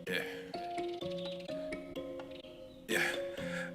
Yeah. Yeah.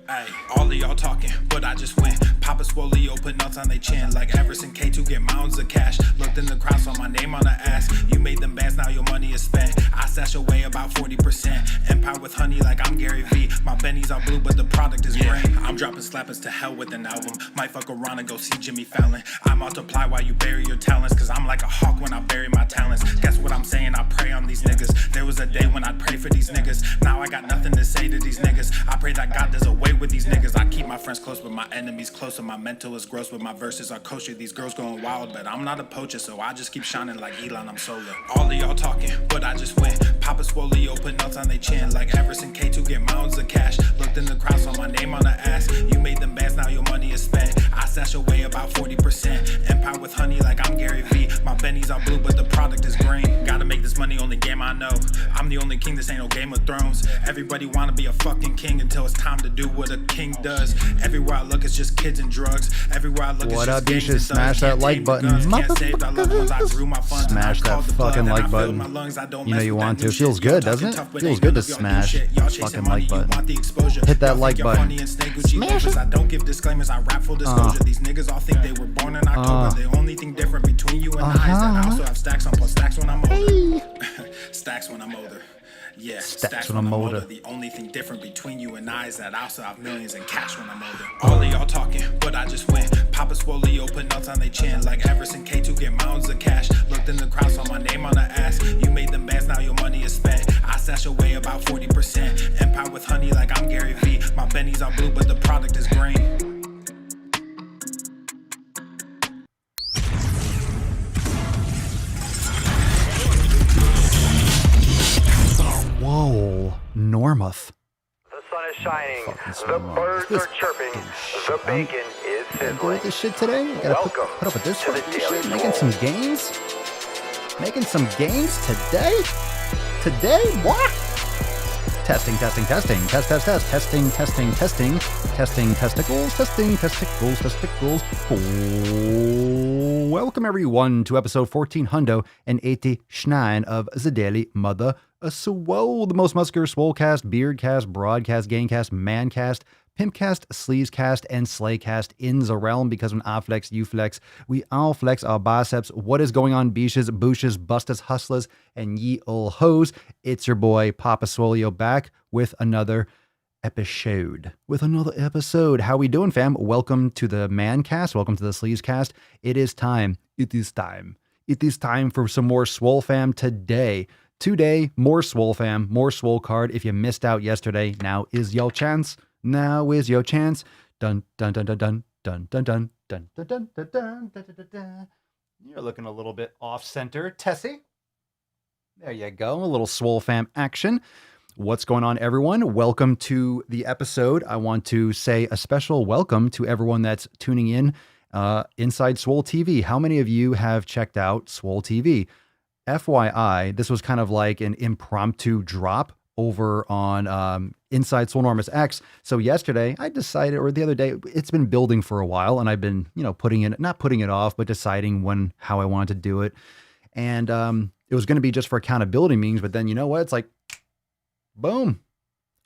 Ay, all of y'all talking, but I just went. Papa Swole put nuts on they chin. Like Everson K2 get mountains of cash. Looked in the crowd, saw my name on the ass. You made them bands, now your money is spent. I stash away about 40%. Empire with honey like I'm Gary V. My bennies are blue, but the product is green. I'm dropping slappers to hell with an album. Might fuck around and go see Jimmy Fallon. I multiply while you bury your talents. Cause I'm like a hawk when I bury my talents. Guess what I'm saying? I pray on these niggas. There was a day when I'd pray for these niggas. Now I got nothing to say to these niggas. I pray that God does away with these niggas. I keep my friends close, but my enemies closer. My mental is gross, but my verses are kosher. These girls going wild, but I'm not a poacher, so I just keep shining like Elon, I'm solar. All of y'all talking, but I just went. Papa Swole put nuts on they chin. Like Everson K2 get mountains of cash. Looked in the crowd, saw my name on the ass. You made them bands, now your money is spent. I stash away about 40%. Empire with honey like I'm Gary V. My bennies are blue, but the product is green. Gotta make this money, only game I know. I'm the only king, this ain't no Game of Thrones. Everybody wanna be a fucking king until it's time to do what a king does. Everywhere I look, it's just kids and drugs. Everywhere I look, it's just gangs and thugs. Smash that like button. Smash that fucking like button. You know you want to. It feels good, doesn't it? Feels good to smash the fucking like button. Hit that like button. Smash it. I don't give disclaimers, I rap full disclosure. These niggas all think they were born in October. The only thing different between you and I is that I also have stacks on plus stacks when I'm older. Stacks when I'm older. Yeah, stacks when I'm older. The only thing different between you and I is that I also have millions in cash when I'm older. All of y'all talking, but I just went. Papa Swole put nuts on they chin. Like Everson K2 get mountains of cash. Looked in the crowd, saw my name on the ass. You made them bands, now your money is spent. I stash away about 40%. Empire with honey like I'm Gary V. My bennies are blue, but the product is green. Whoa, Normuth. The sun is shining, the birds are chirping, the bacon is Doing sizzling. this shit today? I gotta put up with this to the fucking Daily shit? Making some gains? Making some gains today? Today? What? Testing. Test. Testing testicles. Welcome everyone to episode 1489 of the Daily Mother Swole, the most muscular Swole-Cast, Beardcast, Broadcast, Gamecast, Mancast, Pimpcast, Sleazecast, and Slaycast in the realm, because when I flex, you flex, we all flex our biceps. What is going on, beaches, booshes, bustas, hustlers, and ye old hoes? It's your boy, Papa Swole, back with another episode. How we doing, fam? Welcome to the Mancast. Welcome to the Sleazecast. It is time for some more Swole fam today. Today, more Swole fam, more Swole card. If you missed out yesterday, now is your chance. Dun dun dun dun dun dun dun dun dun dun dun dun dun dun. You're looking a little bit off center, Tessie. There you go. A little Swole fam action. What's going on, everyone? Welcome to the episode. I want to say a special welcome to everyone that's tuning in inside Swole TV. How many of you have checked out Swole TV? FYI, this was kind of like an impromptu drop over on Inside Swolenormous X. So yesterday I decided, or the other day, it's been building for a while, and I've been, not putting it off, but deciding how I wanted to do it. And it was going to be just for accountability meetings, but then you know what? It's like, boom.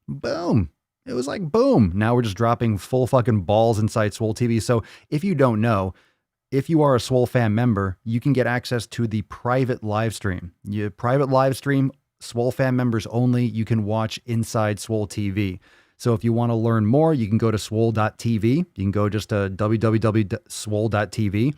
It was like, boom. Now we're just dropping full fucking balls inside Swole TV. So if you don't know, if you are a Swole fam member, you can get access to the private live stream. Private live stream, Swole fam members only. You can watch inside Swole TV. So if you want to learn more, you can go to swole.tv. You can go just to www.swole.tv.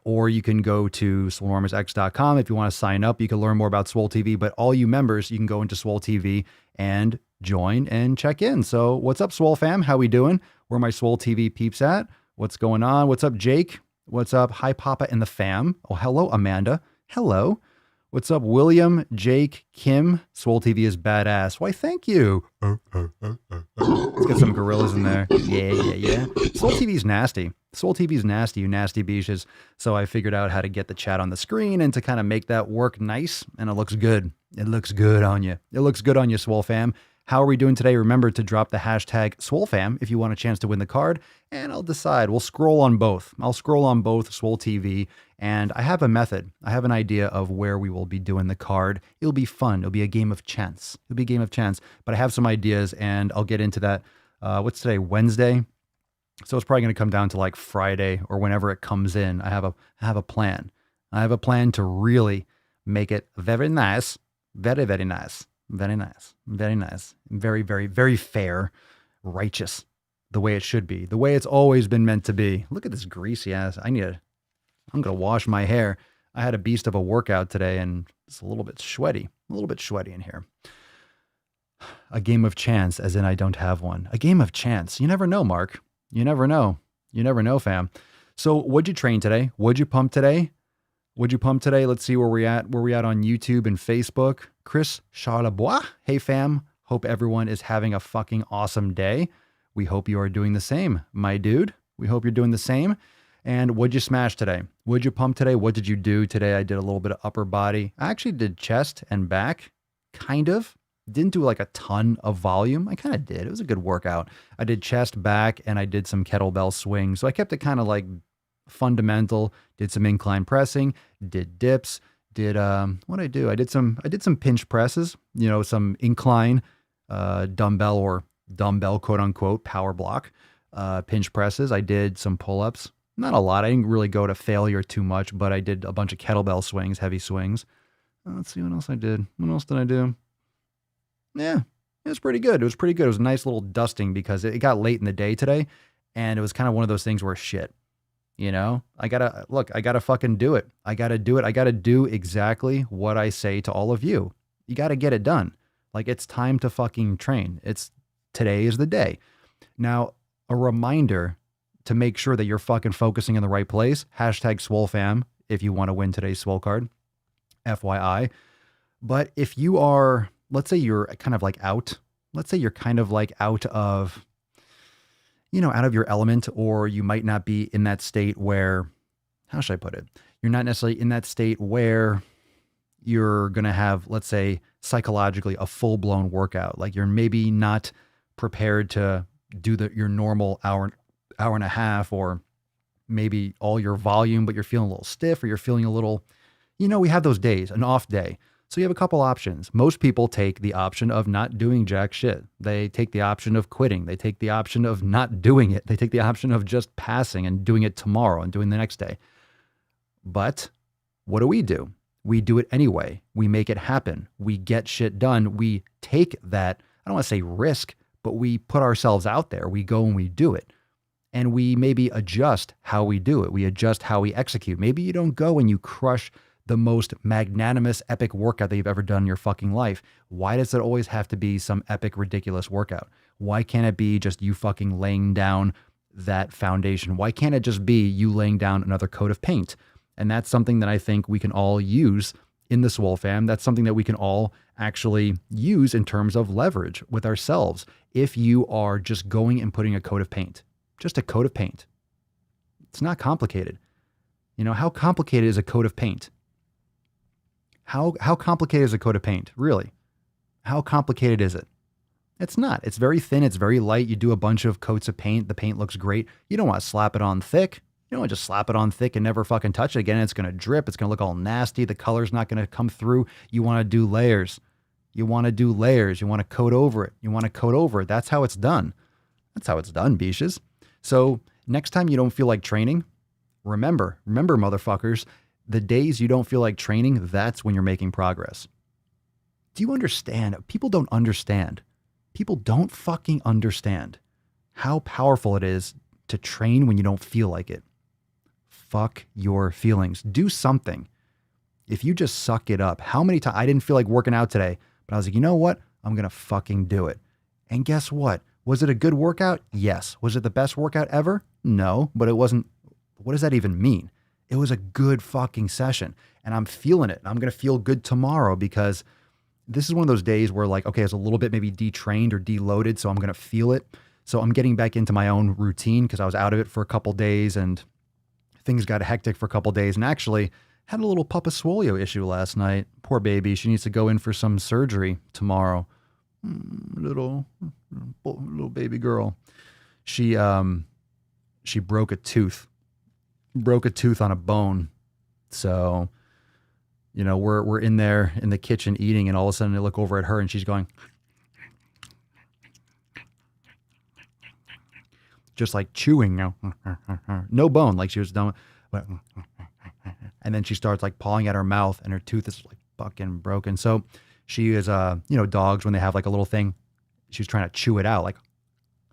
Or you can go to swolenormousx.com. If you want to sign up, you can learn more about Swole TV. But all you members, you can go into Swole TV and join and check in. So what's up, Swole fam? How we doing? Where are my Swole TV peeps at? What's going on? What's up, Jake? What's up? Hi, Papa and the fam. Oh, hello, Amanda. Hello. What's up, William, Jake, Kim? Swole TV is badass. Why, thank you. Let's get some gorillas in there. Yeah. Swole TV's nasty. Swole TV's nasty, you nasty beaches. So I figured out how to get the chat on the screen and to kind of make that work nice. And it looks good. It looks good on you. Swole fam. How are we doing today? Remember to drop the hashtag SwoleFam if you want a chance to win the card, and I'll decide. We'll scroll on both. I'll scroll on both Swole TV, and I have a method. I have an idea of where we will be doing the card. It'll be fun. It'll be a game of chance. It'll be a game of chance, but I have some ideas, and I'll get into that. What's today? Wednesday. So it's probably going to come down to like Friday or whenever it comes in. I have a plan. I have a plan to really make it very nice. Very, very nice. Very nice. Very nice. Very, very, very fair. Righteous. The way it should be. The way it's always been meant to be. Look at this greasy ass. I'm going to wash my hair. I had a beast of a workout today and it's a little bit sweaty. A little bit sweaty in here. A game of chance, as in I don't have one. A game of chance. You never know, Mark. You never know. You never know, fam. So what'd you train today? What'd you pump today? What'd you pump today? Let's see where we're at. Where we at on YouTube and Facebook. Chris Charlebois. Hey, fam. Hope everyone is having a fucking awesome day. We hope you are doing the same, my dude. We hope you're doing the same. And what'd you smash today? What'd you pump today? What did you do today? I did a little bit of upper body. I actually did chest and back, kind of. Didn't do like a ton of volume. I kind of did. It was a good workout. I did chest, back, and I did some kettlebell swings. So I kept it kind of like fundamental. Did some incline pressing, did dips, did what I do? I did some pinch presses, you know, some incline dumbbell quote unquote power block pinch presses. I did some pull-ups. Not a lot. I didn't really go to failure too much, but I did a bunch of kettlebell swings, heavy swings. Let's see what else I did. What else did I do? Yeah, it was pretty good. It was pretty good. It was a nice little dusting because it got late in the day today, and it was kind of one of those things where shit, you know, I gotta fucking do it. I gotta do it. I gotta do exactly what I say to all of you. You gotta get it done. Like, it's time to fucking train. Today is the day. Now, a reminder to make sure that you're fucking focusing in the right place. Hashtag SwoleFam if you want to win today's Swole card. FYI. But if you are, let's say you're kind of like out. Let's say you're kind of like out of, you know, out of your element, or you might not be in that state where, how should I put it? You're not necessarily in that state where you're going to have, let's say, psychologically a full-blown workout. Like, you're maybe not prepared to do your normal hour and a half, or maybe all your volume, but you're feeling a little stiff, or you're feeling a little, you know, we have those days, an off day. So you have a couple options. Most people take the option of not doing jack shit. They take the option of quitting. They take the option of not doing it. They take the option of just passing and doing it tomorrow and doing the next day. But what do? We do it anyway. We make it happen. We get shit done. We take that, I don't want to say risk, but we put ourselves out there. We go and we do it. And we maybe adjust how we do it. We adjust how we execute. Maybe you don't go and you crush the most magnanimous, epic workout that you've ever done in your fucking life. Why does it always have to be some epic, ridiculous workout? Why can't it be just you fucking laying down that foundation? Why can't it just be you laying down another coat of paint? And that's something that I think we can all use in the Swole fam. That's something that we can all actually use in terms of leverage with ourselves. If you are just going and putting a coat of paint, just a coat of paint, it's not complicated. You know, how complicated is a coat of paint? How complicated is a coat of paint? Really? How complicated is it? It's not. It's very thin. It's very light. You do a bunch of coats of paint. The paint looks great. You don't want to slap it on thick. You don't want to just slap it on thick and never fucking touch it again. It's going to drip. It's going to look all nasty. The color's not going to come through. You want to do layers. You want to do layers. You want to coat over it. You want to coat over it. That's how it's done. That's how it's done, biches. So next time you don't feel like training, remember, motherfuckers, the days you don't feel like training, that's when you're making progress. Do you understand? People don't understand. People don't fucking understand how powerful it is to train when you don't feel like it. Fuck your feelings. Do something. If you just suck it up, how many times I didn't feel like working out today, but I was like, you know what? I'm going to fucking do it. And guess what? Was it a good workout? Yes. Was it the best workout ever? No, but it wasn't. What does that even mean? It was a good fucking session, and I'm feeling it. I'm going to feel good tomorrow because this is one of those days where, like, okay, I was a little bit maybe detrained or deloaded, so I'm going to feel it. So I'm getting back into my own routine because I was out of it for a couple days and things got hectic for a couple days, and actually had a little Papa Swolio issue last night. Poor baby. She needs to go in for some surgery tomorrow. little baby girl. She broke a tooth on a bone. So, we're in there in the kitchen eating, and all of a sudden I look over at her and she's going, just like chewing, no bone, like she was done. And then she starts like pawing at her mouth, and her tooth is like fucking broken. So she is, dogs, when they have like a little thing, she's trying to chew it out, like,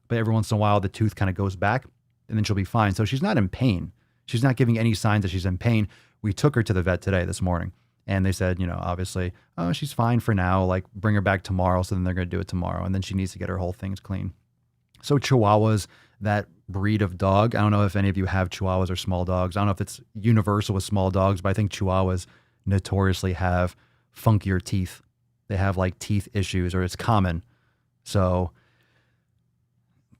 but every once in a while the tooth kind of goes back, and then she'll be fine. So she's not in pain. She's not giving any signs that she's in pain. We took her to the vet this morning, and they said, obviously, oh, she's fine for now. Like, bring her back tomorrow. So then they're going to do it tomorrow, and then she needs to get her whole things clean. So Chihuahuas, that breed of dog, I don't know if any of you have Chihuahuas or small dogs. I don't know if it's universal with small dogs, but I think Chihuahuas notoriously have funkier teeth. They have like teeth issues, or it's common. So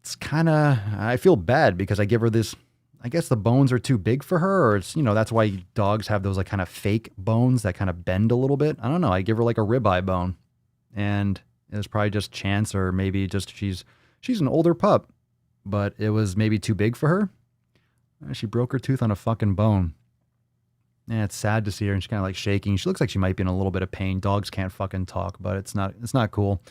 it's kind of, I feel bad because I give her this, I guess the bones are too big for her, or it's, that's why dogs have those like kind of fake bones that kind of bend a little bit. I don't know. I give her like a ribeye bone, and it was probably just chance, or maybe just she's an older pup, but it was maybe too big for her. She broke her tooth on a fucking bone. Yeah, it's sad to see her, and she's kind of like shaking. She looks like she might be in a little bit of pain. Dogs can't fucking talk, but it's not cool.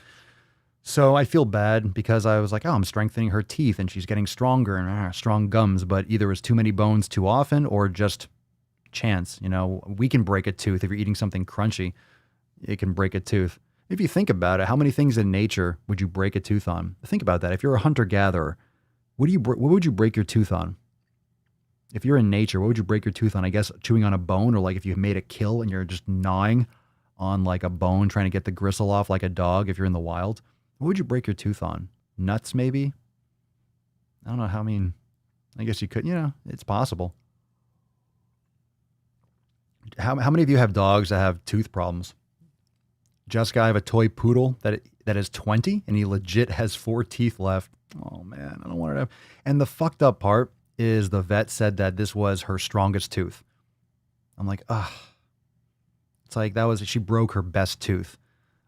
So I feel bad because I was like, oh, I'm strengthening her teeth and she's getting stronger and strong gums, but either it was too many bones too often or just chance. We can break a tooth. If you're eating something crunchy, it can break a tooth. If you think about it, how many things in nature would you break a tooth on? Think about that. If you're a hunter-gatherer, what would you break your tooth on? If you're in nature, what would you break your tooth on? I guess chewing on a bone, or like if you made a kill and you're just gnawing on like a bone, trying to get the gristle off like a dog if you're in the wild. What would you break your tooth on? Nuts, maybe? I don't know how, I guess you could, it's possible. How many of you have dogs that have tooth problems? Jessica, I have a toy poodle that is 20, and he legit has 4 teeth left. Oh man, I don't want to have. And the fucked up part is the vet said that this was her strongest tooth. I'm like, ugh. It's like she broke her best tooth.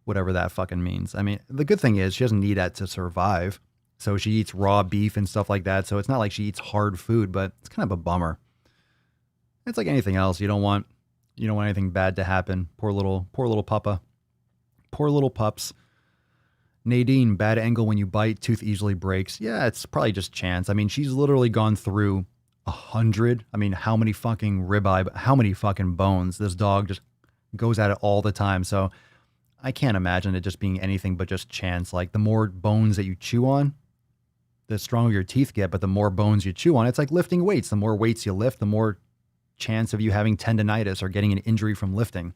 Whatever that fucking means. The good thing is she doesn't need that to survive. So she eats raw beef and stuff like that. So it's not like she eats hard food, but it's kind of a bummer. It's like anything else. You don't want anything bad to happen. Poor little puppa. Poor little pups. Nadine, bad angle when you bite, tooth easily breaks. Yeah, it's probably just chance. She's literally gone through 100. How many fucking ribeye, how many fucking bones? This dog just goes at it all the time. So I can't imagine it just being anything but just chance. Like, the more bones that you chew on, the stronger your teeth get, but the more bones you chew on, it's like lifting weights. The more weights you lift, the more chance of you having tendonitis or getting an injury from lifting.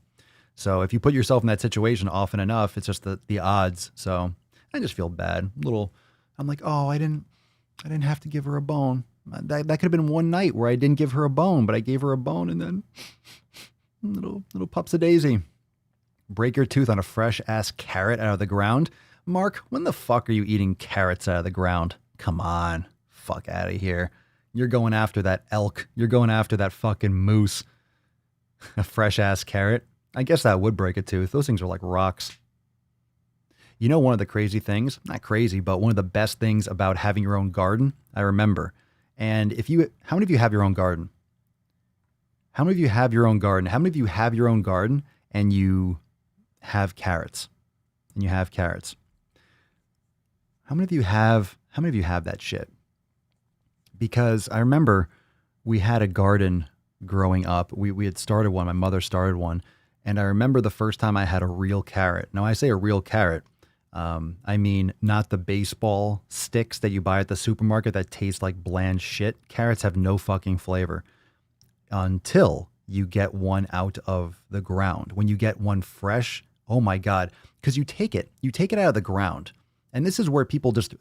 So if you put yourself in that situation often enough, it's just the odds. So I just feel bad. I'm like, oh, I didn't have to give her a bone. That could have been one night where I didn't give her a bone, but I gave her a bone, and then little pups a daisy. Break your tooth on a fresh ass carrot out of the ground. Mark, when the fuck are you eating carrots out of the ground? Come on, fuck out of here. You're going after that elk. You're going after that fucking moose. A fresh ass carrot. I guess that would break a tooth. Those things are like rocks. One of the crazy things, not crazy, but one of the best things about having your own garden, I remember. And how many of you have your own garden? How many of you have your own garden? How many of you have your own garden and you have carrots? How many of you have that shit? Because I remember we had a garden growing up. We had started one. My mother started one. And I remember the first time I had a real carrot. Now, I say a real carrot. I mean, not the baseball sticks that you buy at the supermarket that taste like bland shit. Carrots have no fucking flavor until you get one out of the ground. When you get one fresh, oh my God, because you take it out of the ground. And this is where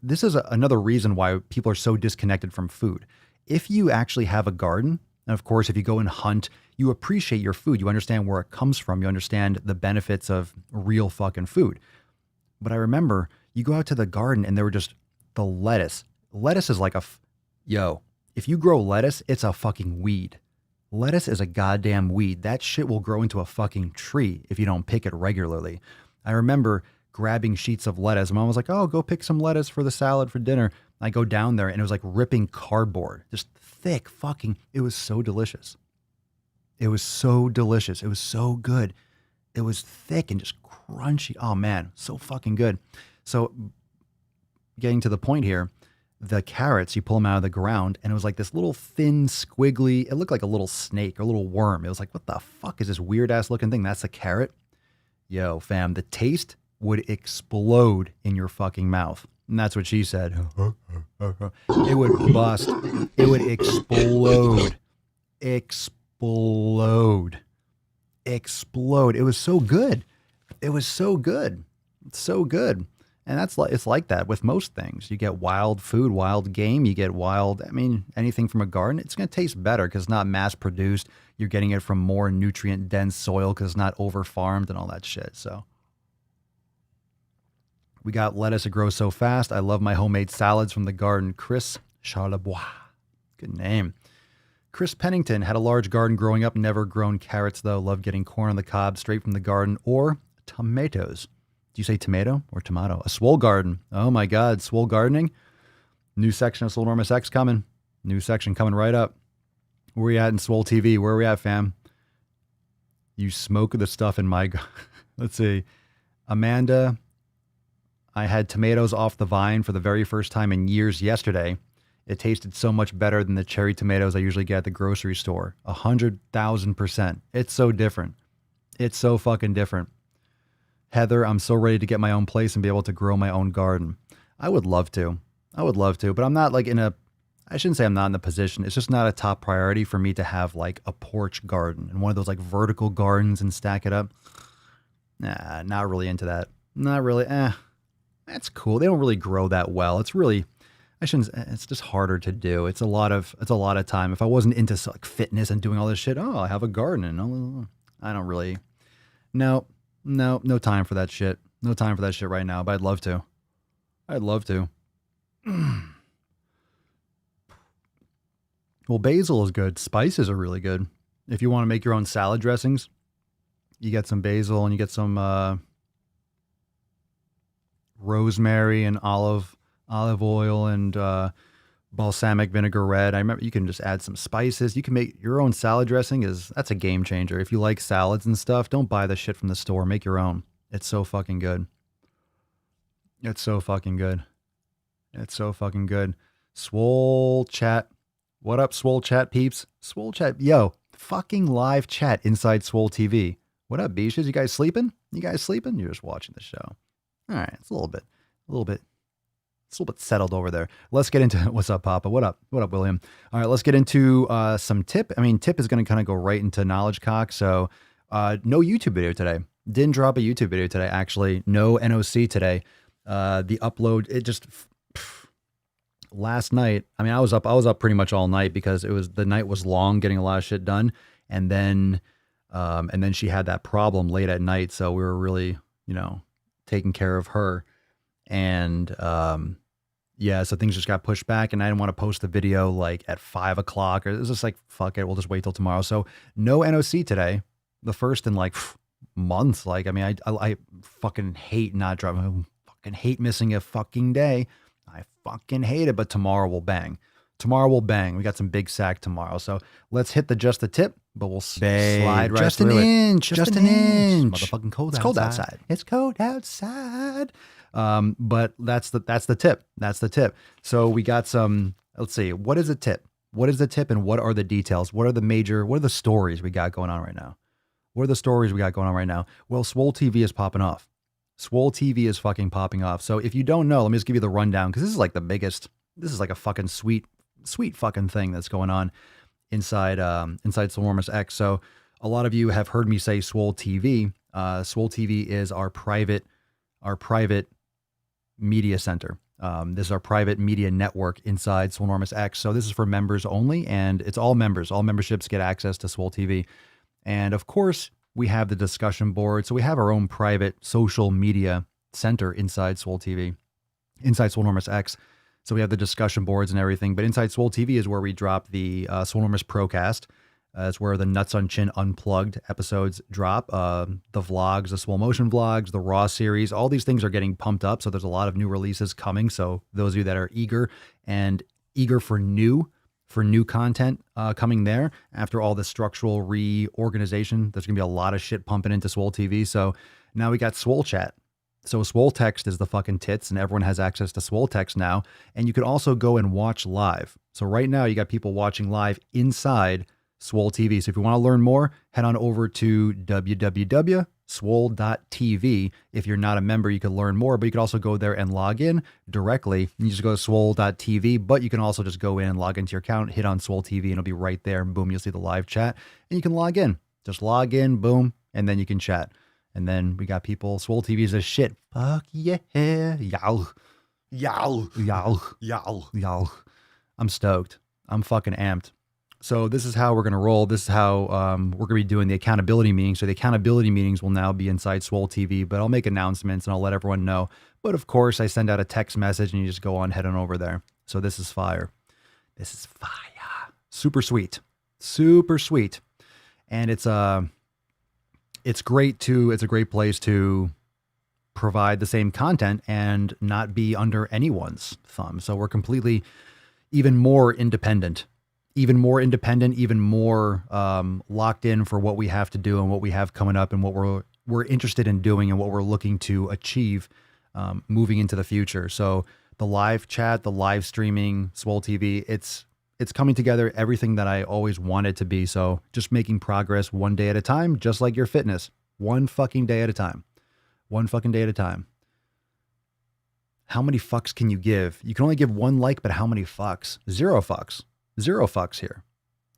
this is another reason why people are so disconnected from food. If you actually have a garden, and of course, if you go and hunt, you appreciate your food. You understand where it comes from. You understand the benefits of real fucking food. But I remember you go out to the garden and there were just the lettuce. Lettuce is like if you grow lettuce, it's a fucking weed. Lettuce is a goddamn weed. That shit will grow into a fucking tree if you don't pick it regularly. I remember grabbing sheets of lettuce. Mom was like, oh, go pick some lettuce for the salad for dinner. I go down there and it was like ripping cardboard, just thick fucking. It was so delicious. It was so delicious. It was so good. It was thick and just crunchy. Oh man, so fucking good. So getting to the point here, the carrots, you pull them out of the ground and it was like this little thin squiggly, it looked like a little snake or a little worm. It was like, what the fuck is this weird ass looking thing? That's a carrot. Yo, fam, the taste would explode in your fucking mouth. And that's what she said. It would bust. It would explode. Explode. Explode. It was so good. It was so good. It's so good. And it's like that with most things. You get wild food, wild game. You get wild, I mean, anything from a garden. It's going to taste better because it's not mass produced. You're getting it from more nutrient dense soil because it's not over farmed and all that shit. So we got lettuce that grows so fast. I love my homemade salads from the garden. Chris Charlebois. Good name. Chris Pennington had a large garden growing up. Never grown carrots though. Love getting corn on the cob straight from the garden or tomatoes. Do you say tomato or tomato? A Swole garden. Oh my God. Swole gardening. New section of Swole Enormous X coming. New section coming right up. Where are we at in Swole TV? Where are we at, fam? You smoke the stuff in my... Let's see. Amanda, I had tomatoes off the vine for the very first time in years yesterday. It tasted so much better than the cherry tomatoes I usually get at the grocery store. 100,000%. It's so different. It's so fucking different. Heather, I'm so ready to get my own place and be able to grow my own garden. I would love to. But I'm not like I shouldn't say I'm not in the position. It's just not a top priority for me to have like a porch garden and one of those like vertical gardens and stack it up. Nah, not really into that. Not really. That's cool. They don't really grow that well. It's really, it's just harder to do. It's a lot of time. If I wasn't into like fitness and doing all this shit, I have a garden and I don't really, no time for that shit. No time for that shit right now, but I'd love to. Well, basil is good. Spices are really good. If you want to make your own salad dressings, you get some basil and you get some rosemary and olive oil and balsamic vinaigrette. I remember you can just add some spices. You can make your own salad dressing. That's a game changer. If you like salads and stuff, don't buy the shit from the store. Make your own. It's so fucking good. It's so fucking good. Swole chat. What up, Swole chat peeps? Swole chat. Yo, fucking live chat inside Swole TV. What up, Beaches? You guys sleeping? You're just watching the show. All right. It's a little bit settled over there. Let's get into what's up, Papa? What up, William? All right, let's get into some tip. I mean, tip is going to kind of go right into knowledge cock. So no YouTube video today. Didn't drop a YouTube video today, actually. No NOC today. The upload, it just... Last night, I mean, I was up pretty much all night because the night was long, getting a lot of shit done. And then she had that problem late at night. So we were really, taking care of her. And, so things just got pushed back and I didn't want to post the video like at 5 o'clock or it was just like, fuck it. We'll just wait till tomorrow. So no NOC today, the first in like months. Like, I mean, I fucking hate not driving. I fucking hate missing a fucking day. I fucking hate it, but tomorrow will bang. We got some big sack tomorrow. So let's hit just the tip, but we'll slide right just through an it. inch. Just an inch. Motherfucking cold It's outside. It's cold outside. But that's the tip. So we got some, let's see, what is a tip? What is the tip and what are the details? What are the stories we got going on right now? Well, Swole TV is popping off. Swole TV is fucking popping off. So if you don't know, let me just give you the rundown because this is like the biggest, this is like a fucking sweet fucking thing that's going on inside Swole Enormous X. So a lot of you have heard me say Swole TV. Swole TV is our private media center. This is our private media network inside Swole Enormous X. So this is for members only, and it's all members. All memberships get access to Swole TV. And of course, we have the discussion board. So we have our own private social media center inside Swole TV, inside Swole Enormous X. So we have the discussion boards and everything. But inside Swole TV is where we drop the Swole Enormous Procast. That's where the Nuts on Chin Unplugged episodes drop. The vlogs, the Swole Motion vlogs, the Raw series, all these things are getting pumped up. So there's a lot of new releases coming. So those of you that are eager for new content coming there after all the structural reorganization, there's going to be a lot of shit pumping into Swole TV. So now we got Swole Chat. So Swole Text is the fucking tits, and everyone has access to Swole Text now. And you can also go and watch live. So right now you got people watching live inside Swole TV. So if you want to learn more, head on over to www.swole.tv. If you're not a member, you can learn more, but you can also go there and log in directly. You just go to swole.tv, but you can also just go in and log into your account, hit on Swole TV, and it'll be right there. And boom, you'll see the live chat, and you can log in. Just log in, boom, and then you can chat. And then we got people. Swole TV is a shit. Fuck yeah. Yow. Yow. Yow. Yow. Yow. I'm stoked. I'm fucking amped. So this is how we're going to roll. This is how we're going to be doing the accountability meetings. So the accountability meetings will now be inside Swole TV, but I'll make announcements and I'll let everyone know. But of course, I send out a text message and you just go on, head on over there. So this is fire. This is fire. Super sweet. Super sweet. And it's great to, it's a great place to provide the same content and not be under anyone's thumb. So we're completely even more independent, even more locked in for what we have to do and what we have coming up and what we're interested in doing and what we're looking to achieve moving into the future. So the live chat, the live streaming, Swole TV, it's coming together, everything that I always wanted to be. So just making progress one day at a time, just like your fitness, one fucking day at a time, one fucking day at a time. How many fucks can you give? You can only give one like, but how many fucks? Zero fucks. Zero fucks here.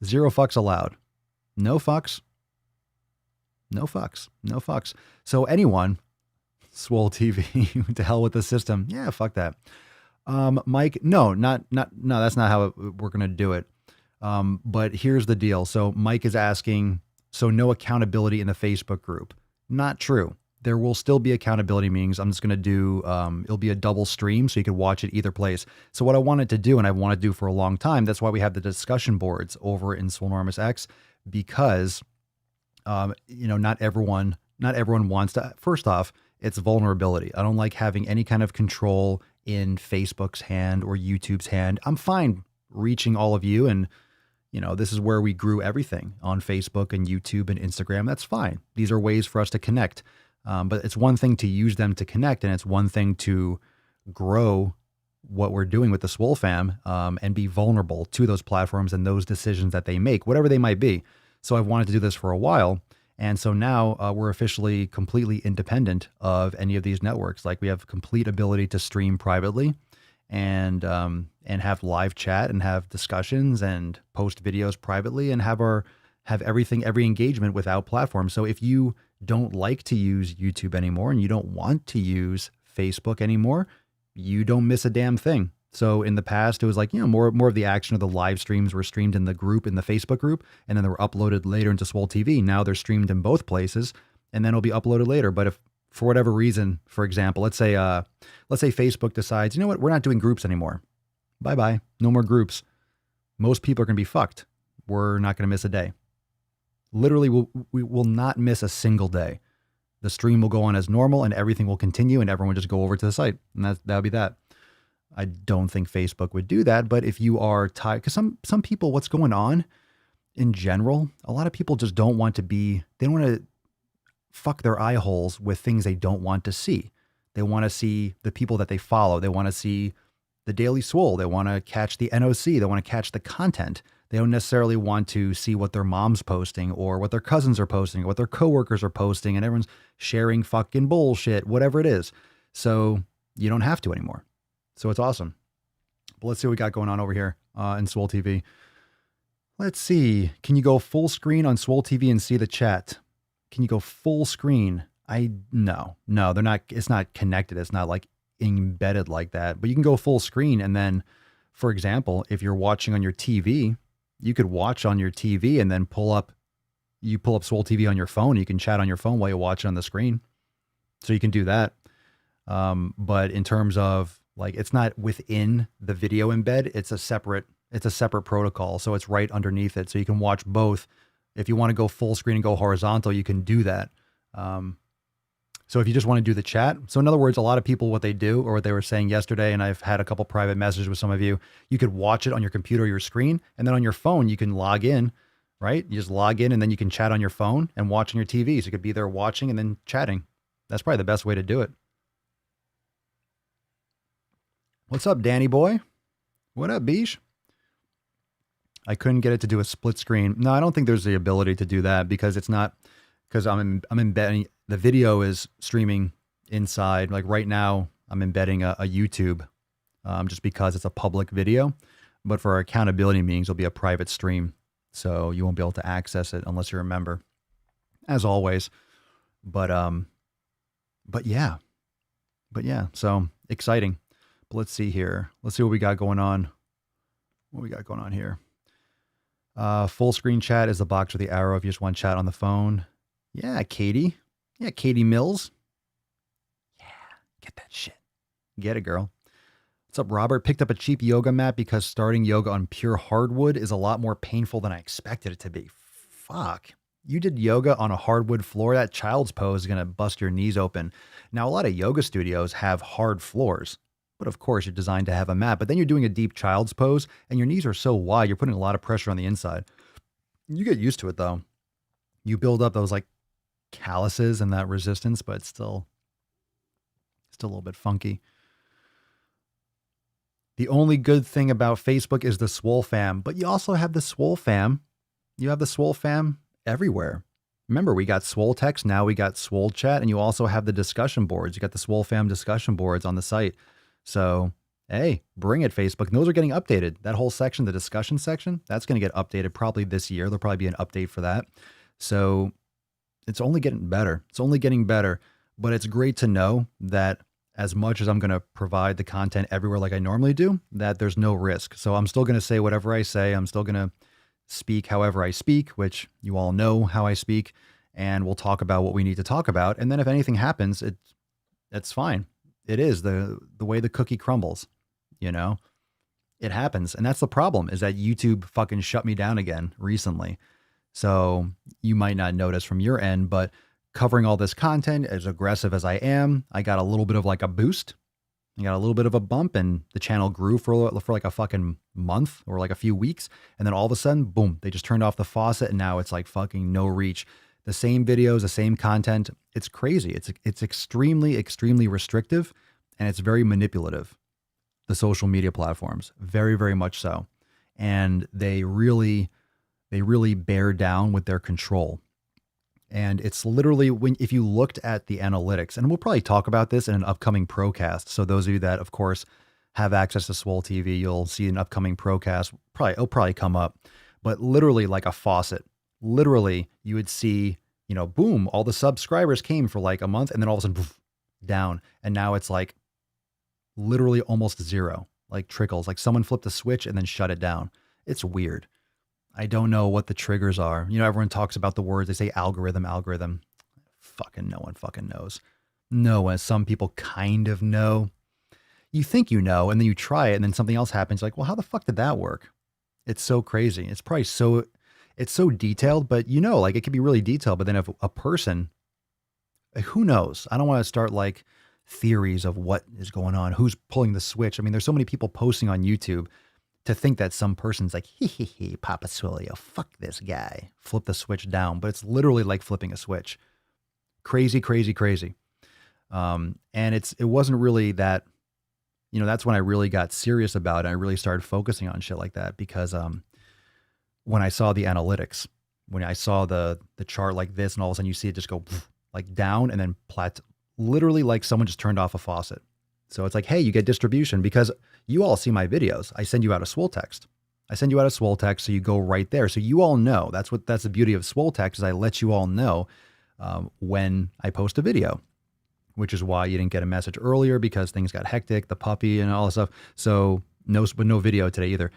Zero fucks allowed. No fucks. No fucks. No fucks. So anyone, Swole TV, to hell with the system. Yeah, fuck that. Mike, no, that's not how we're going to do it. But here's the deal. So Mike is asking, so no accountability in the Facebook group. Not true. There will still be accountability meetings. I'm just going to do, it'll be a double stream so you can watch it either place. So what I wanted to do, and I want to do for a long time, that's why we have the discussion boards over in Swolenormous X, because, not everyone wants to, first off, it's vulnerability. I don't like having any kind of control in Facebook's hand or YouTube's hand. I'm fine reaching all of you. And, this is where we grew everything on Facebook and YouTube and Instagram. That's fine. These are ways for us to connect. But it's one thing to use them to connect, and it's one thing to grow what we're doing with the Swole fam and be vulnerable to those platforms and those decisions that they make, whatever they might be. So I've wanted to do this for a while. And so now we're officially completely independent of any of these networks. Like we have complete ability to stream privately and have live chat and have discussions and post videos privately and have every engagement without platform. So if you don't like to use YouTube anymore and you don't want to use Facebook anymore, you don't miss a damn thing. So in the past, it was like, more of the action of the live streams were streamed in the group, in the Facebook group, and then they were uploaded later into Swole TV. Now they're streamed in both places and then it'll be uploaded later. But if for whatever reason, for example, let's say Facebook decides, you know what, we're not doing groups anymore. Bye-bye. No more groups. Most people are going to be fucked. We're not going to miss a day. Literally, we will not miss a single day. The stream will go on as normal and everything will continue and everyone will just go over to the site. And that'll be that. I don't think Facebook would do that, but if you are tired, because some people, what's going on in general, a lot of people just don't want to they don't want to fuck their eye holes with things they don't want to see. They want to see the people that they follow. They want to see the Daily Swole. They want to catch the NOC. They want to catch the content. They don't necessarily want to see what their mom's posting or what their cousins are posting or what their coworkers are posting, and everyone's sharing fucking bullshit, whatever it is. So you don't have to anymore. So it's awesome. But let's see what we got going on over here in Swole TV. Let's see. Can you go full screen on Swole TV and see the chat? Can you go full screen? No, they're not. It's not connected. It's not like embedded like that, but you can go full screen. And then, for example, if you're watching on your TV, you could watch on your TV and then pull up Swole TV on your phone. You can chat on your phone while you watch it on the screen. So you can do that. But in terms of like, it's not within the video embed. It's a separate protocol. So it's right underneath it. So you can watch both If you want to go full screen and go horizontal, you can do that. So if you just want to do the chat. So in other words, a lot of people, what they do, or what they were saying yesterday, and I've had a couple private messages with some of you, you could watch it on your computer or your screen. And then on your phone, you can log in, right? You just log in and then you can chat on your phone and watch on your TV. So you could be there watching and then chatting. That's probably the best way to do it. What's up, Danny boy? What up, Beesh? I couldn't get it to do a split screen. No, I don't think there's the ability to do that because it's not, because I'm embedding, the video is streaming inside. Like right now, I'm embedding a YouTube just because it's a public video. But for our accountability meetings, it'll be a private stream. So you won't be able to access it unless you're a member, as always. But yeah. So exciting. But let's see here. Let's see what we got going on. What we got going on here. Full screen chat is the box with the arrow if you just want to chat on the phone. Yeah, Katie. Yeah, Katie Mills. Yeah, get that shit. Get it, girl. What's up, Robert? Picked up a cheap yoga mat because starting yoga on pure hardwood is a lot more painful than I expected it to be. Fuck. You did yoga on a hardwood floor? That child's pose is going to bust your knees open. Now, a lot of yoga studios have hard floors. But of course, you're designed to have a mat. But then you're doing a deep child's pose, and your knees are so wide, you're putting a lot of pressure on the inside. You get used to it, though. You build up those, like, calluses and that resistance, but it's still a little bit funky. The only good thing about Facebook is the Swole fam. But you also have the Swole fam. You have the Swole fam everywhere. Remember, we got Swole text. Now we got Swole chat. And you also have the discussion boards. You got the Swole fam discussion boards on the site. So, hey, bring it, Facebook. And those are getting updated. That whole section, the discussion section, that's going to get updated probably this year. There'll probably be an update for that. So it's only getting better. It's only getting better. But it's great to know that as much as I'm going to provide the content everywhere like I normally do, that there's no risk. So I'm still going to say whatever I say. I'm still going to speak however I speak, which you all know how I speak. And we'll talk about what we need to talk about. And then if anything happens, it's fine. It is the way the cookie crumbles, you know, it happens. And that's the problem, is that YouTube fucking shut me down again recently. So you might not notice from your end, but covering all this content, as aggressive as I am, I got a little bit of like a boost. I got a little bit of a bump, and the channel grew for like a fucking month or like a few weeks. And then all of a sudden, boom, they just turned off the faucet, and now it's like fucking no reach. The same videos, the same content. It's crazy. It's extremely, extremely restrictive, and it's very manipulative. The social media platforms, very, very much so. And they really bear down with their control. And it's literally, if you looked at the analytics, and we'll probably talk about this in an upcoming Procast. So those of you that, of course, have access to Swole TV, you'll see an upcoming Procast. It'll probably come up. But literally like a faucet. Literally, you would see, you know, boom, all the subscribers came for like a month, and then all of a sudden, poof, down. And now it's like literally almost zero, like trickles, like someone flipped a switch and then shut it down. It's weird. I don't know what the triggers are. You know, everyone talks about the words. They say algorithm. Fucking no one fucking knows. No one. Some people kind of know. You think you know, and then you try it, and then something else happens. Like, well, how the fuck did that work? It's so crazy. It's probably it's so detailed, but you know, like it could be really detailed. But then if a person, who knows? I don't want to start like theories of what is going on, who's pulling the switch. I mean, there's so many people posting on YouTube. To think that some person's like, hee, Papa Swolio, fuck this guy, flip the switch down. But it's literally like flipping a switch. Crazy, crazy, crazy. And it wasn't really that, you know, that's when I really got serious about it. I really started focusing on shit like that because when I saw the analytics, when I saw the chart like this, and all of a sudden you see it just go like down and then literally like someone just turned off a faucet. So it's like, hey, you get distribution because you all see my videos. I send you out a Swole text. So you go right there. So you all know. That's the beauty of Swole text, is I let you all know when I post a video, which is why you didn't get a message earlier, because things got hectic, the puppy and all this stuff. So no video today either.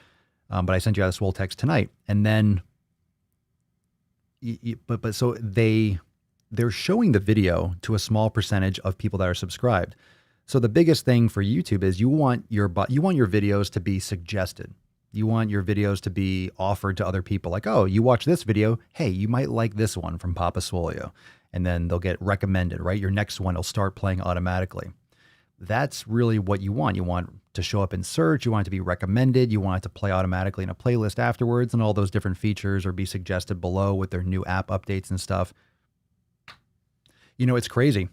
But I sent you out a Swole text tonight. And then, but so they're showing the video to a small percentage of people that are subscribed. So the biggest thing for YouTube is you want your videos to be suggested. You want your videos to be offered to other people. Like, oh, you watch this video. Hey, you might like this one from Papa Swolio. And then they'll get recommended, right? Your next one will start playing automatically. That's really what you want. You want to show up in search. You want it to be recommended. You want it to play automatically in a playlist afterwards, and all those different features or be suggested below with their new app updates and stuff. You know, it's crazy.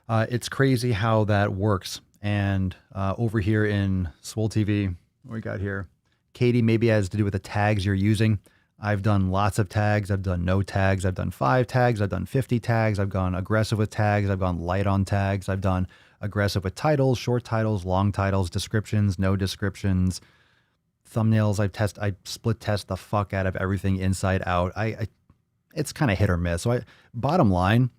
It's crazy how that works. And over here in Swole TV, what we got here? Katie, maybe it has to do with the tags you're using. I've done lots of tags. I've done no tags. I've done 5 tags. I've done 50 tags. I've gone aggressive with tags. I've gone light on tags. I've done aggressive with titles, short titles, long titles, descriptions, no descriptions, thumbnails. I split test the fuck out of everything inside out. It's kind of hit or miss. So bottom line,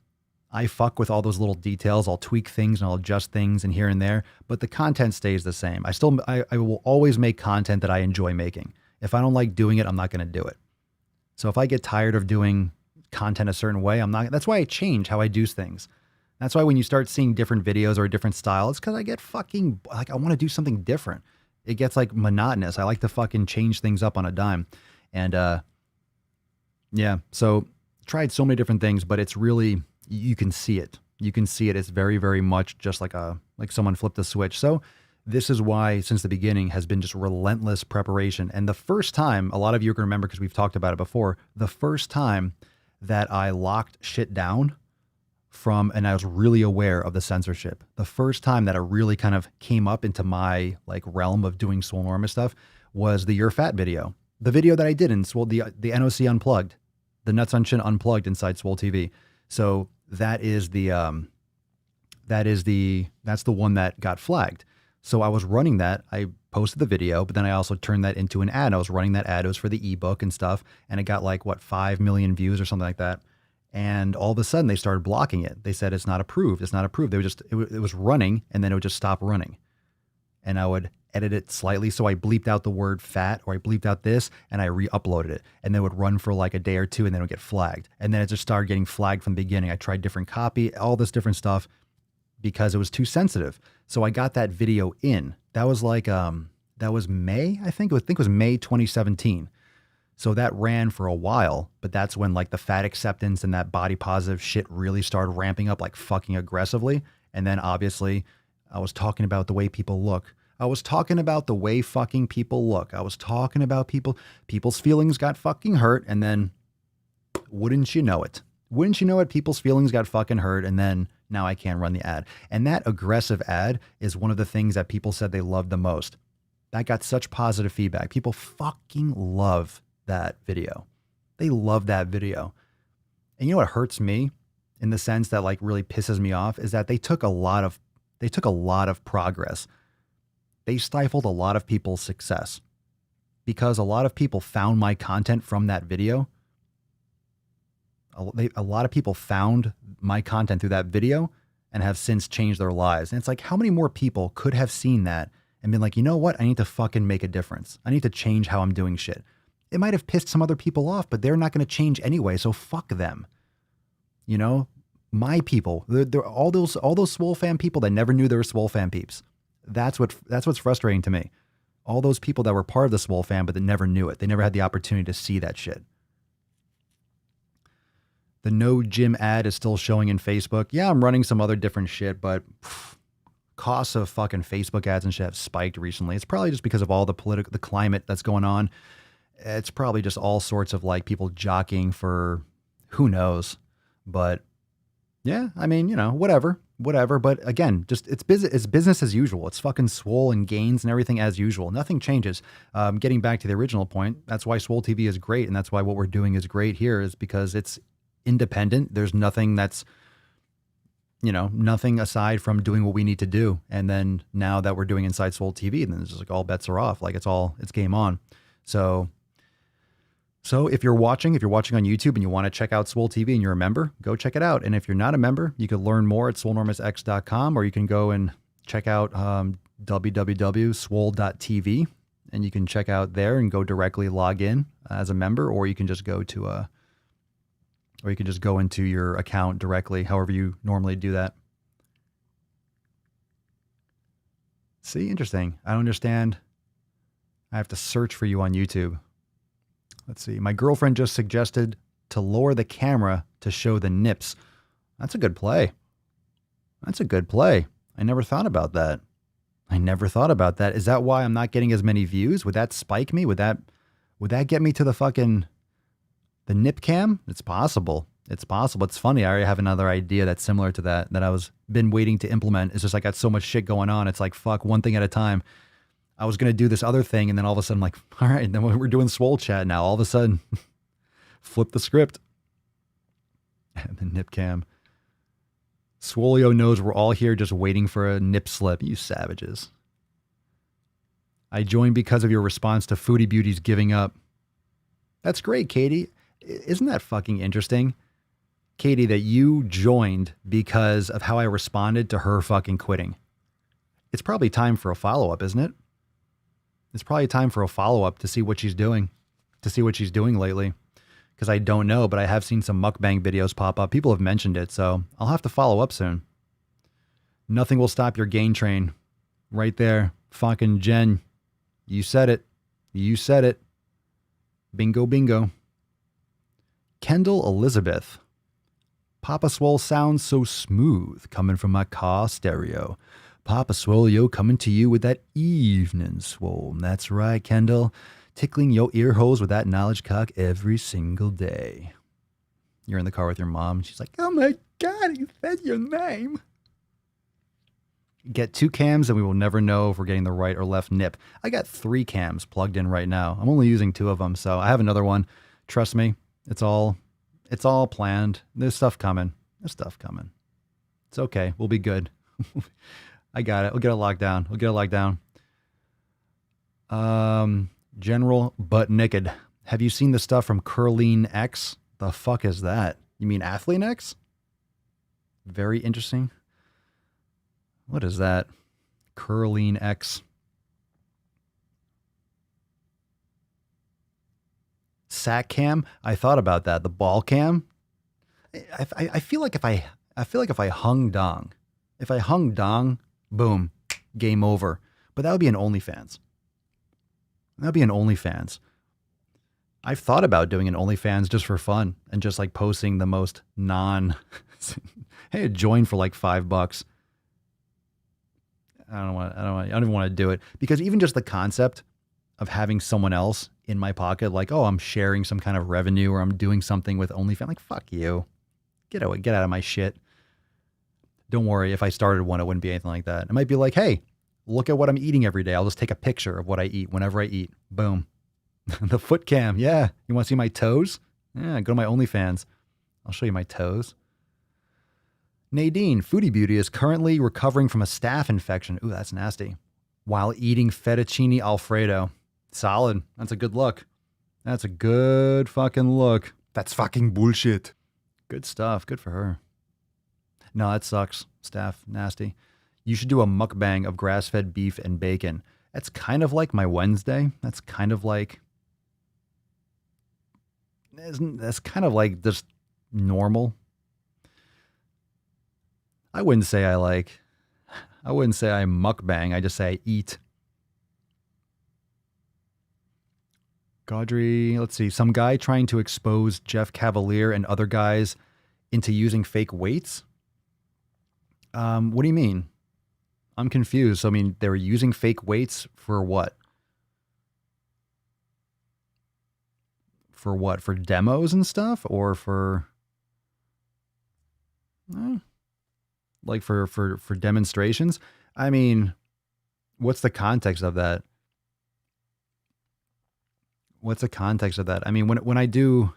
I fuck with all those little details. I'll tweak things and I'll adjust things and here and there, but the content stays the same. I will always make content that I enjoy making. If I don't like doing it, I'm not going to do it. So if I get tired of doing content a certain way, that's why I change how I do things. That's why when you start seeing different videos or a different style, it's because I get I want to do something different. It gets like monotonous. I like to fucking change things up on a dime. And yeah, so tried so many different things, but it's really, you can see it. You can see it. It's very, very much just like someone flipped a switch. So this is why, since the beginning, has been just relentless preparation. And the first time, a lot of you can remember because we've talked about it before, the first time that I locked shit down and I was really aware of the censorship, the first time that it really kind of came up into my like realm of doing Swolenormous stuff was the You're Fat video. The video that I did in Swole, the NOC Unplugged, the Nuts on Chin Unplugged inside Swole TV. So that's the one that got flagged. So I was running that. I posted the video, but then I also turned that into an ad. I was running that ad. It was for the ebook and stuff. And it got like, 5 million views or something like that. And all of a sudden they started blocking it. They said, it's not approved. It's not approved. It was running and then it would just stop running. And I would edit it slightly. So I bleeped out the word fat, or I bleeped out this and I re-uploaded it. And then it would run for like a day or two and then it would get flagged. And then it just started getting flagged from the beginning. I tried different copy, all this different stuff, because it was too sensitive. So I got that video in. That was like, that was May, I think. It was May 2017. So that ran for a while, but that's when like the fat acceptance and that body positive shit really started ramping up like fucking aggressively. And then obviously I was talking about the way people look. I was talking about the way fucking people look. I was talking about people's feelings got fucking hurt. And then wouldn't you know it? People's feelings got fucking hurt. And then now I can't run the ad. And that aggressive ad is one of the things that people said they loved the most. That got such positive feedback. People fucking love that video. They love that video. And you know what hurts me in the sense that like really pisses me off is that they took a lot of progress. They stifled a lot of people's success because a lot of people found my content from that video. A lot of people found my content through that video and have since changed their lives. And it's like, how many more people could have seen that and been like, you know what? I need to fucking make a difference. I need to change how I'm doing shit. It might have pissed some other people off, but they're not going to change anyway. So fuck them. You know, my people, they're all those Swole fan people that never knew they were Swole fan peeps. That's what's frustrating to me. All those people that were part of the Swole fan, but that never knew it. They never had the opportunity to see that shit. The no gym ad is still showing in Facebook. Yeah, I'm running some other different shit, but costs of fucking Facebook ads and shit have spiked recently. It's probably just because of all the climate that's going on. It's probably just all sorts of like people jockeying for who knows. But yeah, I mean, you know, whatever. But again, just it's business as usual. It's fucking Swole and gains and everything as usual. Nothing changes. Getting back to the original point, that's why Swole TV is great. And that's why what we're doing is great here, is because it's independent. There's nothing that's, you know, nothing aside from doing what we need to do. And then now that we're doing inside Swole TV, then it's just like all bets are off. Like it's game on. So if you're watching on YouTube and you want to check out Swole TV and you're a member, go check it out. And if you're not a member, you can learn more at swolenormousx.com, or you can go and check out www.swole.tv, and you can check out there and go directly log in as a member, or you can just go into your account directly, however you normally do that. See, interesting. I don't understand I have to search for you on YouTube. Let's see. My girlfriend just suggested to lower the camera to show the nips. That's a good play. That's a good play. I never thought about that. Is that why I'm not getting as many views? Would that spike me? Would that get me to the nip cam? It's possible. It's funny. I already have another idea that's similar to that I was been waiting to implement. It's just I got so much shit going on. It's like, fuck, one thing at a time. I was going to do this other thing. And then all of a sudden I'm like, all right, then we're doing Swole Chat now. All of a sudden, flip the script. And the nip cam. Swolio knows we're all here just waiting for a nip slip. You savages. I joined because of your response to Foodie Beauty's giving up. That's great, Katie. Isn't that fucking interesting? Katie, that you joined because of how I responded to her fucking quitting. It's probably time for a follow-up, isn't it? It's probably time for a follow-up to see what she's doing. Lately. Because I don't know, but I have seen some mukbang videos pop up. People have mentioned it, so I'll have to follow up soon. Nothing will stop your gain train. Right there. Fucking Jen. You said it. Bingo, bingo. Kendall Elizabeth. Papa Swole sounds so smooth coming from my car stereo. Papa Swole, yo, coming to you with that evening swole. That's right, Kendall. Tickling your ear holes with that knowledge cock every single day. You're in the car with your mom. She's like, oh my God, he said your name. Get 2 cams and we will never know if we're getting the right or left nip. I got 3 cams plugged in right now. I'm only using 2 of them, so I have another one. Trust me, it's all planned. There's stuff coming. It's okay. We'll be good. I got it. We'll get it locked down. General Butt Naked. Have you seen the stuff from Curleen X? The fuck is that? You mean Athlete X? Very interesting. What is that? Curleen X. Sack cam? I thought about that. The ball cam? I feel like if I hung dong, boom, game over. But that would be an OnlyFans. I've thought about doing an OnlyFans just for fun and just like posting the most hey, join for like $5. I don't even want to do it because even just the concept of having someone else in my pocket, like, oh, I'm sharing some kind of revenue or I'm doing something with OnlyFans, like, fuck you. Get out of my shit. Don't worry. If I started one, it wouldn't be anything like that. It might be like, hey, look at what I'm eating every day. I'll just take a picture of what I eat whenever I eat. Boom. The foot cam. Yeah. You want to see my toes? Yeah. Go to my OnlyFans. I'll show you my toes. Nadine, Foodie Beauty is currently recovering from a staph infection. Ooh, that's nasty. While eating fettuccine Alfredo. Solid. That's a good look. That's a good fucking look. That's fucking bullshit. Good stuff. Good for her. No, that sucks. Staph, nasty. You should do a mukbang of grass-fed beef and bacon. That's kind of like my Wednesday. That's kind of like just normal. I wouldn't say I mukbang. I just say I eat. Gaudry, let's see. Some guy trying to expose Jeff Cavalier and other guys into using fake weights. What do you mean? I'm confused. So, I mean, they were using fake weights for what? For what? For demos and stuff? Or for... like for demonstrations? I mean, what's the context of that? I mean, when I do...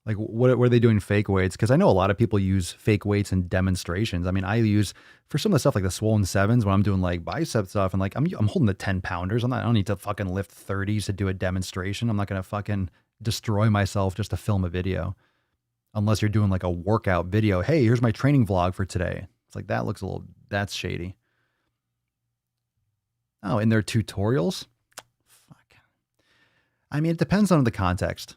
Like, what are they doing fake weights? Because I know a lot of people use fake weights in demonstrations. I mean, I use, for some of the stuff like the Swollen 7s, when I'm doing like bicep stuff, and like I'm holding the 10 pounders. I don't need to fucking lift 30s to do a demonstration. I'm not going to fucking destroy myself just to film a video. Unless you're doing like a workout video. Hey, here's my training vlog for today. It's like, that's shady. Oh, in their tutorials? Fuck. I mean, it depends on the context.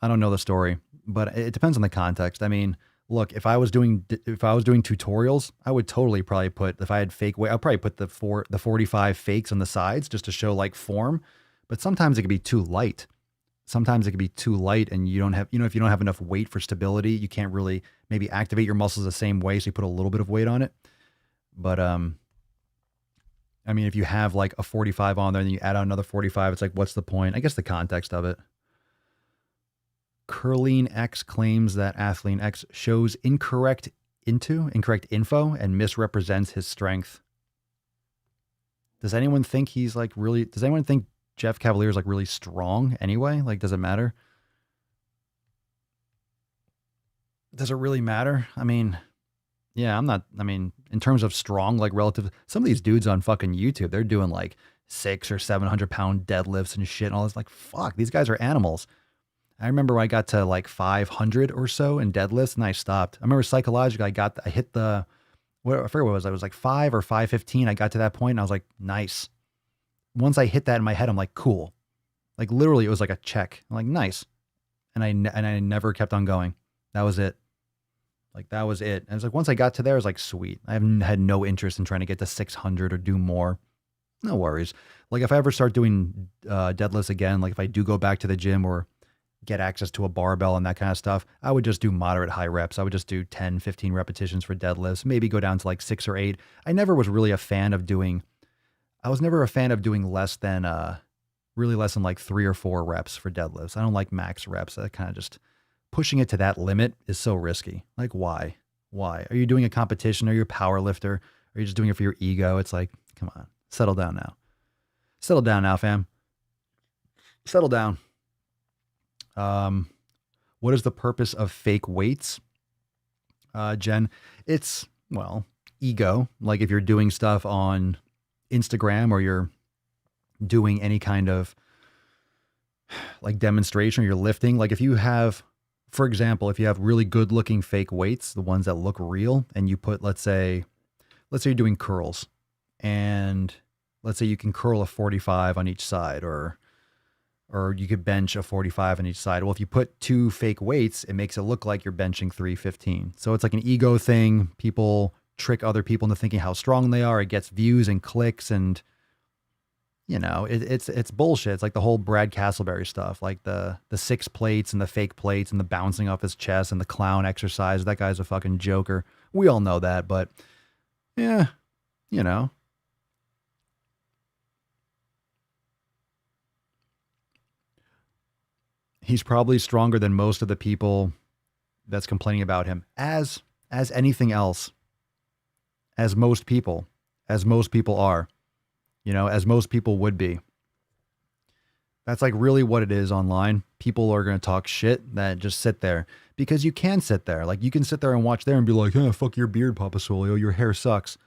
I don't know the story, but it depends on the context. I mean, Look, if I was doing tutorials, I would totally probably put, if I had fake weight, I'd probably put the 45 fakes on the sides just to show like form. But sometimes it could be too light. Sometimes it could be too light, and you don't have, if you don't have enough weight for stability, you can't really maybe activate your muscles the same way. So you put a little bit of weight on it. But I mean, if you have like a 45 on there and then you add on another 45, it's like, what's the point? I guess the context of it. Curleen X claims that Athlean X shows incorrect info and misrepresents his strength. Does anyone think does anyone think Jeff Cavalier is like really strong anyway? Like, does it matter? Does it really matter? I mean, yeah, in terms of strong, like relative, some of these dudes on fucking YouTube, they're doing like 600 or 700 pound deadlifts and shit and all this. Like, fuck, these guys are animals. I remember when I got to like 500 or so in deadlifts and I stopped. I remember psychologically, I hit I forget what it was. I was like 5 or 515. I got to that point and I was like, nice. Once I hit that in my head, I'm like, cool. Like literally it was like a check. I'm like, nice. And I never kept on going. That was it. Like that was it. And it was like, once I got to there, I was like, sweet. I haven't had no interest in trying to get to 600 or do more. No worries. Like if I ever start doing deadlifts again, like if I do go back to the gym or get access to a barbell and that kind of stuff, I would just do moderate high reps. I would just do 10, 15 repetitions for deadlifts, maybe go down to like 6 or 8. I was never a fan of doing less than like 3 or 4 reps for deadlifts. I don't like max reps. That kind of just pushing it to that limit is so risky. Like why? Why? Are you doing a competition? Are you a power lifter? Are you just doing it for your ego? It's like, come on, settle down now. Settle down now, fam. Settle down. What is the purpose of fake weights? Jen, it's, well, ego. Like if you're doing stuff on Instagram or you're doing any kind of like demonstration or you're lifting, like if you have, for example, if you have really good looking fake weights, the ones that look real, and you put, let's say you're doing curls and let's say you can curl a 45 on each side or you could bench a 45 on each side. Well, if you put 2 fake weights, it makes it look like you're benching 315. So it's like an ego thing. People trick other people into thinking how strong they are. It gets views and clicks and, it's bullshit. It's like the whole Brad Castleberry stuff, like the 6 plates and the fake plates and the bouncing off his chest and the clown exercise. That guy's a fucking joker. We all know that, but yeah, he's probably stronger than most of the people that's complaining about him, as anything else, as most people are, as most people would be. That's like really what it is online. People are going to talk shit that just sit there because you can sit there. Like you can sit there and watch there and be like, oh, fuck your beard, Papa Swole, your hair sucks.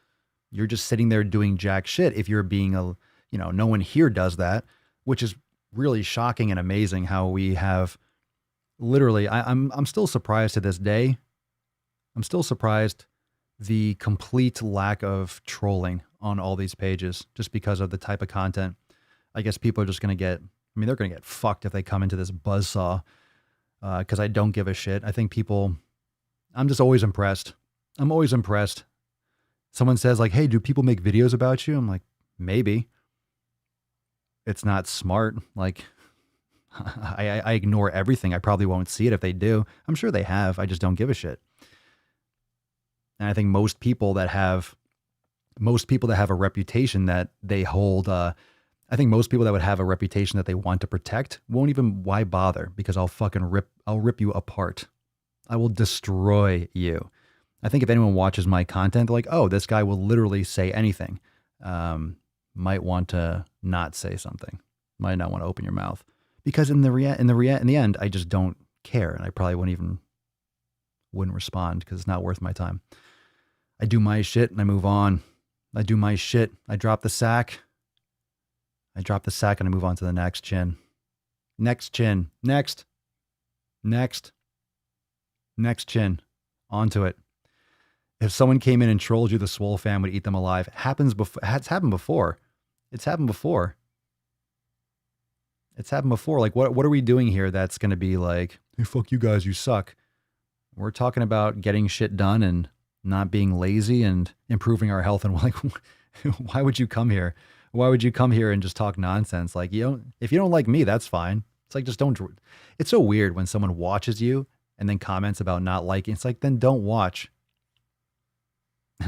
You're just sitting there doing jack shit. If you're being no one here does that, which is really shocking and amazing how we have literally, I'm still surprised to this day. I'm still surprised the complete lack of trolling on all these pages just because of the type of content. I guess people are just going to they're going to get fucked if they come into this buzzsaw because I don't give a shit. I think I'm just always impressed. I'm always impressed. Someone says like, hey, do people make videos about you? I'm like, maybe. It's not smart. Like I ignore everything. I probably won't see it if they do. I'm sure they have. I just don't give a shit. And I think most people that have a reputation that they hold, I think most people that would have a reputation that they want to protect why bother? Because I'll rip you apart. I will destroy you. I think if anyone watches my content, they're like, oh, this guy will literally say anything. Might want to not say something. Might not want to open your mouth. Because in the end, I just don't care. And I probably wouldn't respond because it's not worth my time. I do my shit and I move on. I do my shit. I drop the sack. And I move on to the next chin. Next chin. Next chin. Onto it. If someone came in and trolled you, the Swole fam would eat them alive. It's happened before. It's happened before. Like, what are we doing here that's going to be like, hey, fuck you guys, you suck. We're talking about getting shit done and not being lazy and improving our health. And like, why would you come here? Why would you come here and just talk nonsense? Like, if you don't like me, that's fine. It's like, just don't. It's so weird when someone watches you and then comments about not liking. It's like, then don't watch.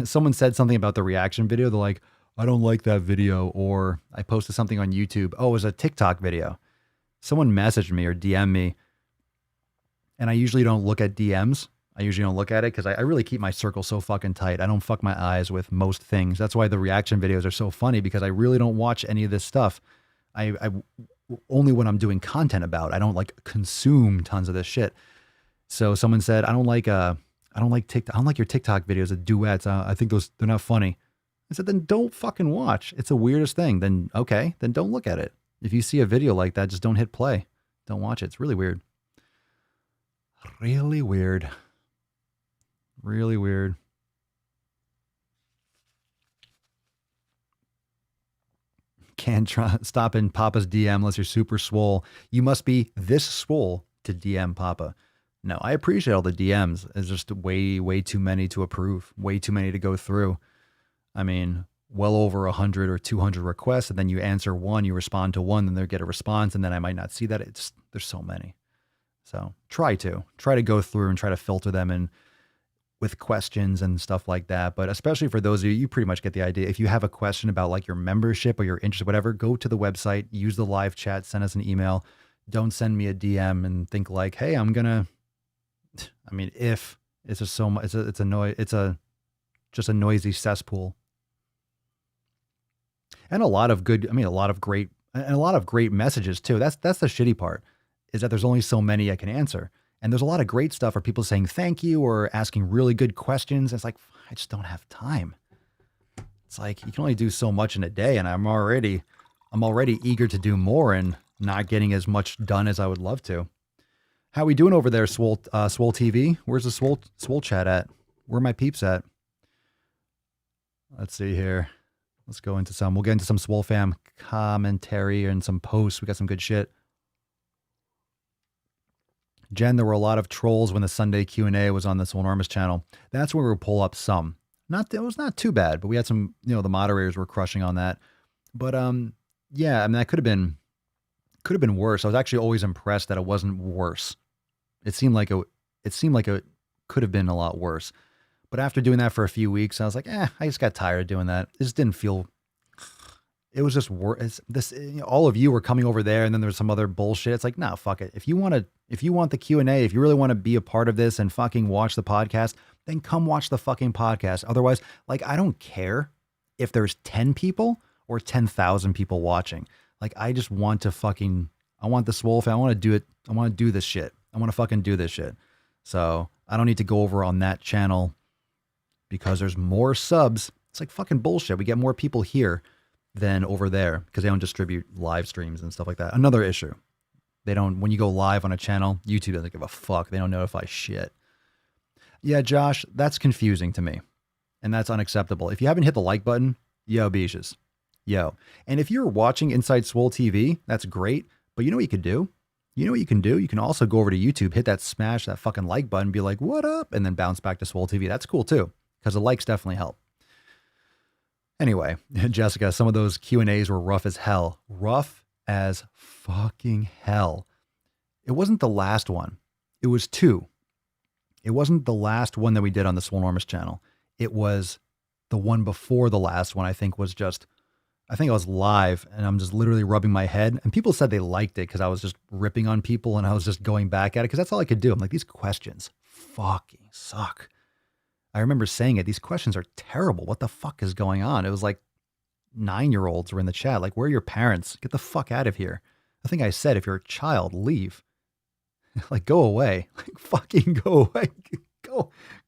Someone said something about the reaction video. They're like, I don't like that video. Or I posted something on YouTube. Oh, it was a TikTok video. Someone messaged me or DM'd me. And I usually don't look at DMs. I usually don't look at it because I really keep my circle so fucking tight. I don't fuck my eyes with most things. That's why the reaction videos are so funny, because I really don't watch any of this stuff. I only when I'm doing content about. I don't like consume tons of this shit. So someone said, I don't like TikTok. I don't like your TikTok videos, the duets. I think they're not funny. I said, then don't fucking watch. It's the weirdest thing. Then okay, then don't look at it. If you see a video like that, just don't hit play. Don't watch it. It's really weird. Really weird. Really weird. Can't stop in Papa's DM unless you're super swole. You must be this swole to DM Papa. No, I appreciate all the DMs. It's just way too many to approve. Way too many to go through. I mean, well over 100 or 200 requests, and then you answer one, you respond to one, then they get a response, and then I might not see that. There's so many. So try to go through and try to filter them and with questions and stuff like that. But especially for those of you pretty much get the idea. If you have a question about like your membership or your interest, whatever, go to the website, use the live chat, send us an email. Don't send me a DM and think like, hey, if it's just so much, just a noisy cesspool. And a lot of great messages too. That's the shitty part, is that there's only so many I can answer. And there's a lot of great stuff for people saying thank you or asking really good questions. It's like, I just don't have time. It's like, you can only do so much in a day. And I'm already eager to do more and not getting as much done as I would love to. How we doing over there, Swole TV? Where's the Swole chat at? Where are my peeps at? Let's see here. We'll get into some Swole fam commentary and some posts. We got some good shit. Jen, there were a lot of trolls when the Sunday Q&A was on the Swole channel. That's where we'll pull up some. It was not too bad, but we had some, the moderators were crushing on that. But yeah, I mean, that could have been worse. I was actually always impressed that it wasn't worse. It seemed like it could have been a lot worse. But after doing that for a few weeks, I was like, I just got tired of doing that. It just didn't feel. It was just worse. All of you were coming over there, and then there's some other bullshit. It's like, no, fuck it. If you want the Q&A, if you really want to be a part of this and fucking watch the podcast, then come watch the fucking podcast. Otherwise, like, I don't care if there's 10 people or 10,000 people watching. Like, I just want to I want the Swole fan. I want to do it. I want to do this shit. I want to fucking do this shit. So I don't need to go over on that channel because there's more subs. It's like fucking bullshit. We get more people here than over there because they don't distribute live streams and stuff like that. Another issue. When you go live on a channel, YouTube doesn't give a fuck. They don't notify shit. Yeah, Josh, that's confusing to me. And that's unacceptable. If you haven't hit the like button, yo, beaches. Yo. And if you're watching inside Swole TV, that's great. But you know what you could do? You can also go over to YouTube, smash that fucking like button, be like, what up? And then bounce back to Swole TV. That's cool too. Because the likes definitely help. Anyway, Jessica, some of those Q&As were rough as hell. Rough as fucking hell. It wasn't the last one. It was two. It wasn't the last one that we did on the Swole channel. It was the one before the last one. I think I was live and I'm just literally rubbing my head. And people said they liked it because I was just ripping on people and I was just going back at it because that's all I could do. I'm like, these questions fucking suck. I remember saying it. These questions are terrible. What the fuck is going on? It was like 9-year-olds were in the chat. Like, where are your parents? Get the fuck out of here. I think I said, if you're a child, leave. Like, go away. Like, fucking go away.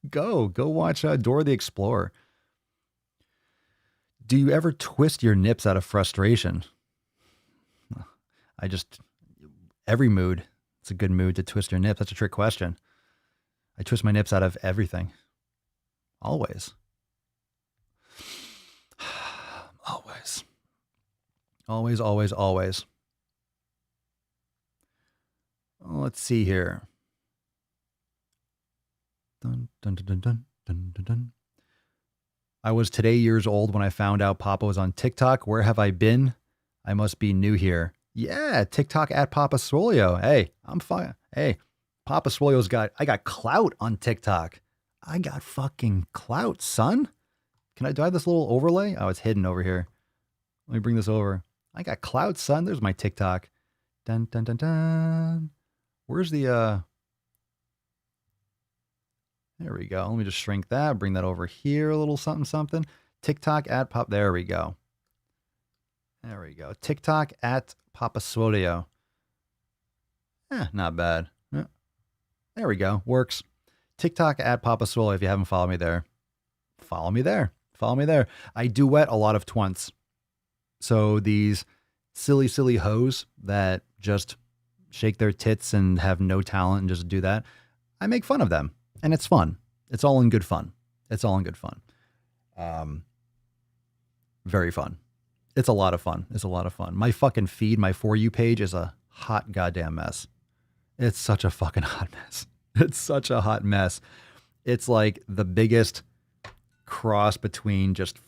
Go watch Dora the Explorer. Do you ever twist your nips out of frustration? Every mood. It's a good mood to twist your nips. That's a trick question. I twist my nips out of everything. Always. Always. Let's see here. Dun, dun, dun, dun, dun, dun, dun, dun. I was today years old when I found out Papa was on TikTok. Where have I been? I must be new here. Yeah, TikTok at Papa Swolio. Hey, I'm fine. Hey, Papa Swolio's I got clout on TikTok. I got fucking clout, son. Do I have this little overlay? Oh, it's hidden over here. Let me bring this over. I got clout, son. There's my TikTok. Dun, dun, dun, dun. Where's the, there we go. Let me just shrink that. Bring that over here a little something, something. TikTok at Pop. There we go. There we go. TikTok at Papa Swolio. Not bad. There we go. Works. TikTok at Papa Swolio. If you haven't followed me there, follow me there. Follow me there. I duet a lot of twunts. So these silly, silly hoes that just shake their tits and have no talent and just do that, I make fun of them. And it's fun. It's all in good fun. It's all in good fun. Very fun. It's a lot of fun. It's a lot of fun. My fucking feed, my For You page is a hot goddamn mess. It's such a fucking hot mess. It's such a hot mess. It's like the biggest cross between just...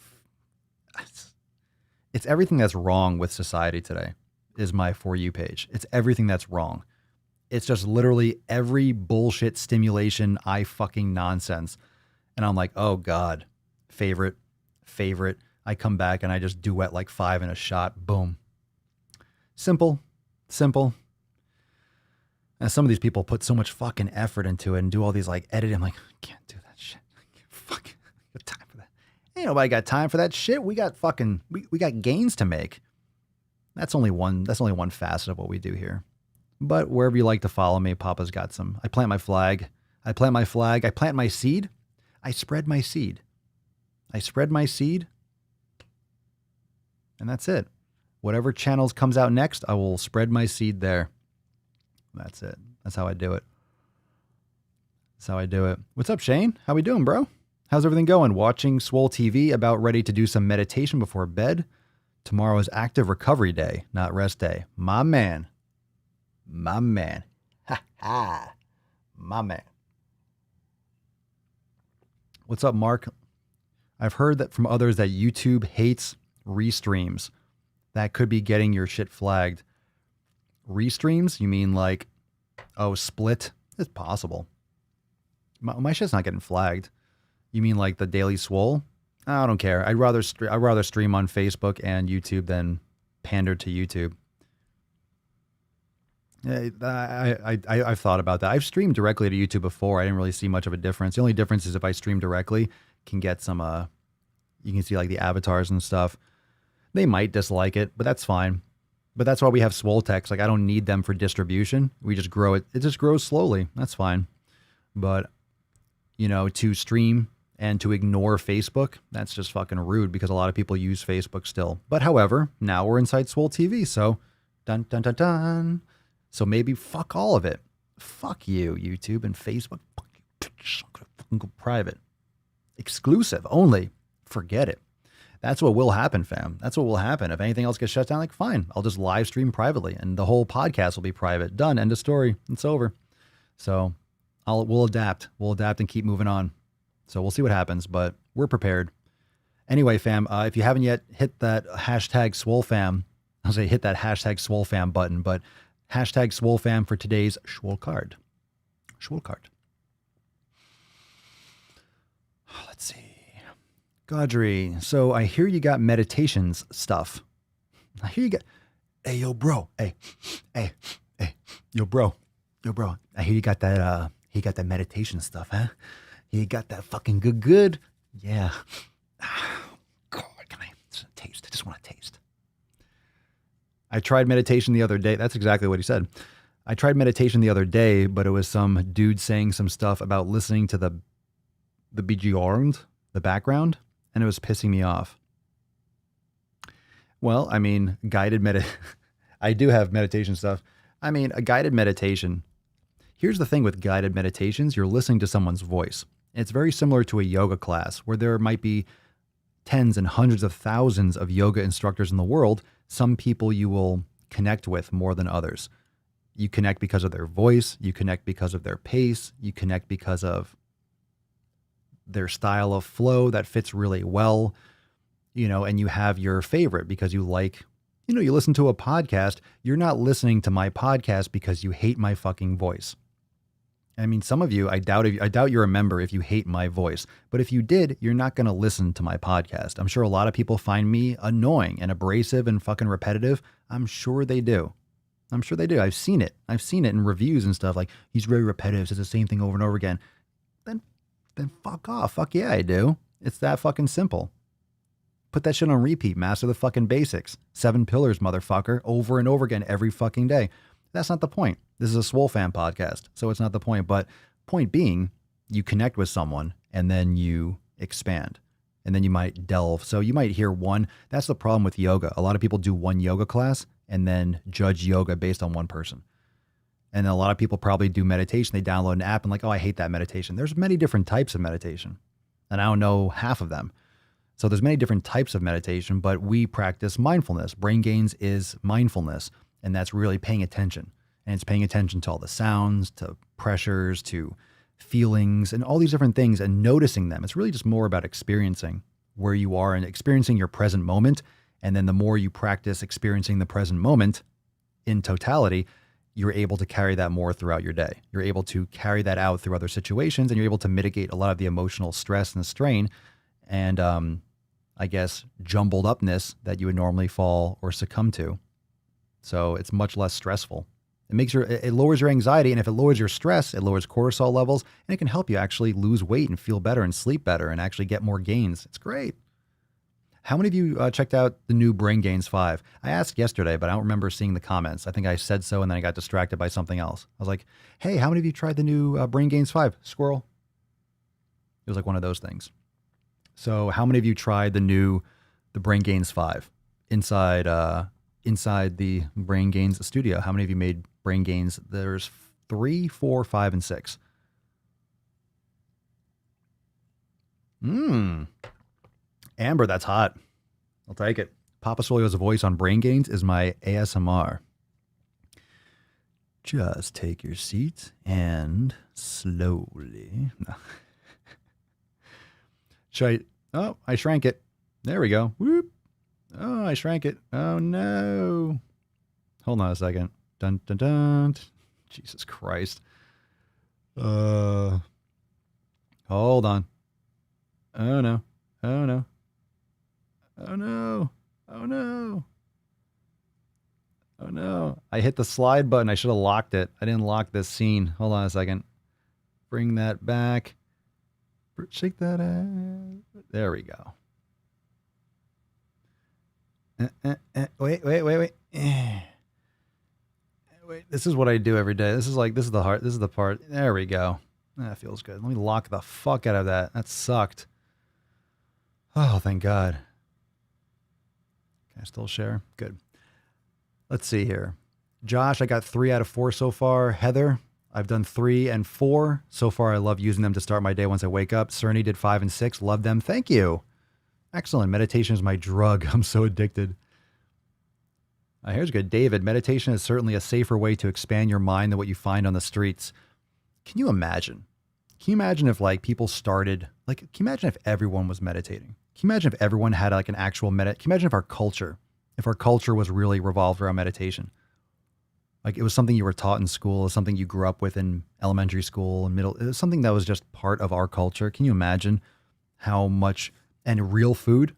It's everything that's wrong with society today is my For You page. It's everything that's wrong. It's just literally every bullshit stimulation, fucking nonsense. And I'm like, oh God, favorite. I come back and I just duet like 5 in a shot. Boom. Simple. And some of these people put so much fucking effort into it and do all these like editing. I'm like, I can't do that shit. I can't fucking got time for that. Ain't nobody got time for that shit. We got fucking, we got gains to make. That's only one facet of what we do here. But wherever you like to follow me, Papa's got some. I plant my flag. I plant my seed. I spread my seed. And that's it. Whatever channels comes out next, I will spread my seed there. That's it. That's how I do it. What's up, Shane? How we doing, bro? How's everything going? Watching Swole TV, about ready to do some meditation before bed. Tomorrow is active recovery day, not rest day. My man. Ha ha. My man. What's up, Mark? I've heard that from others that YouTube hates restreams. That could be getting your shit flagged. Restreams? You mean like, split? It's possible. My shit's not getting flagged. You mean like the Daily Swole? I don't care. I'd rather stream on Facebook and YouTube than pander to YouTube. I've thought about that. I've streamed directly to YouTube before. I didn't really see much of a difference. The only difference is if I stream directly, can get some, you can see like the avatars and stuff. They might dislike it, but that's fine. But that's why we have Swole Text. Like I don't need them for distribution. We just grow it. It just grows slowly. That's fine. But, to stream and to ignore Facebook, that's just fucking rude because a lot of people use Facebook still. But however, now we're inside Swole TV. So dun, dun, dun, dun. So maybe fuck all of it. Fuck you, YouTube and Facebook. Fuck you. Fucking go private. Exclusive only. Forget it. That's what will happen, fam. That's what will happen. If anything else gets shut down, like fine, I'll just live stream privately and the whole podcast will be private. Done. End of story. It's over. So we'll adapt. We'll adapt and keep moving on. So we'll see what happens, but we're prepared. Anyway, fam, if you haven't yet hit that hashtag SwoleFam, I'll say hit that hashtag SwoleFam button, but hashtag SwoleFam for today's Swole card. Swole card. Let's see. Godry, so I hear you got meditations stuff. I hear you got, hey, yo, bro. Hey, yo, bro. I hear you got that, meditation stuff, huh? You got that fucking good. Yeah. God, can I just taste? I just want to taste. I tried meditation the other day. That's exactly what he said. I tried meditation the other day, but it was some dude saying some stuff about listening to the BGR, the background, and it was pissing me off. Well, I mean, I do have meditation stuff. I mean, a guided meditation. Here's the thing with guided meditations. You're listening to someone's voice. It's very similar to a yoga class where there might be tens and hundreds of thousands of yoga instructors in the world. Some people you will connect with more than others. You connect because of their voice. You connect because of their pace. You connect because of their style of flow that fits really well, and you have your favorite because you like, you listen to a podcast. You're not listening to my podcast because you hate my fucking voice. I mean, some of you, I doubt you're a member if you hate my voice. But if you did, you're not going to listen to my podcast. I'm sure a lot of people find me annoying and abrasive and fucking repetitive. I'm sure they do. I've seen it. In reviews and stuff. Like, he's very repetitive, says the same thing over and over again. Then fuck off. Fuck yeah, I do. It's that fucking simple. Put that shit on repeat. Master the fucking basics. 7 pillars, motherfucker. Over and over again every fucking day. That's not the point. This is a Swole Fam podcast, so it's not the point. But point being, you connect with someone and then you expand and then you might delve. So you might hear one. That's the problem with yoga. A lot of people do one yoga class and then judge yoga based on one person. And a lot of people probably do meditation. They download an app and like, oh, I hate that meditation. There's many different types of meditation, and I don't know half of them. So there's many different types of meditation, but we practice mindfulness. Brain Gains is mindfulness. And that's really paying attention. And it's paying attention to all the sounds, to pressures, to feelings, and all these different things and noticing them. It's really just more about experiencing where you are and experiencing your present moment. And then the more you practice experiencing the present moment in totality, you're able to carry that more throughout your day. You're able to carry that out through other situations, and you're able to mitigate a lot of the emotional stress and strain and, I guess, jumbled upness that you would normally fall or succumb to. So it's much less stressful. It lowers your anxiety. And if it lowers your stress, it lowers cortisol levels, and it can help you actually lose weight and feel better and sleep better and actually get more gains. It's great. How many of you checked out the new Brain Gains 5? I asked yesterday, but I don't remember seeing the comments. I think I said so, and then I got distracted by something else. I was like, hey, how many of you tried the new Brain Gains 5? Squirrel. It was like one of those things. So how many of you tried the Brain Gains 5 inside the Brain Gains studio? How many of you made Brain Gains? There's 3, 4, 5, and 6. Amber, that's hot. I'll take it. Papa Swolio's voice on Brain Gains is my ASMR. Just take your seat and slowly. I shrank it. There we go. Whoop. Oh, I shrank it. Oh, no. Hold on a second. Dun, dun, dun. Jesus Christ. Hold on. Oh, no. Oh, no. Oh, no. Oh, no. Oh, no. I hit the slide button. I should have locked it. I didn't lock this scene. Hold on a second. Bring that back. Shake that out. There we go. Wait. Wait, this is what I do every day. This is the part. There we go. That feels good. Let me lock the fuck out of that. That sucked. Oh, thank God. Can I still share? Good. Let's see here. Josh, I got 3 out of 4 so far. Heather, I've done 3 and 4. So far, I love using them to start my day once I wake up. Cerny did 5 and 6. Love them. Thank you. Excellent. Meditation is my drug. I'm so addicted. Here's good. David, meditation is certainly a safer way to expand your mind than what you find on the streets. Can you imagine? Can you imagine if people started, can you imagine if everyone was meditating? Can you imagine if everyone had an actual can you imagine if our culture was really revolved around meditation? It was something you were taught in school, it was something you grew up with in elementary school and middle. It was something that was just part of our culture. Can you imagine how much, and real food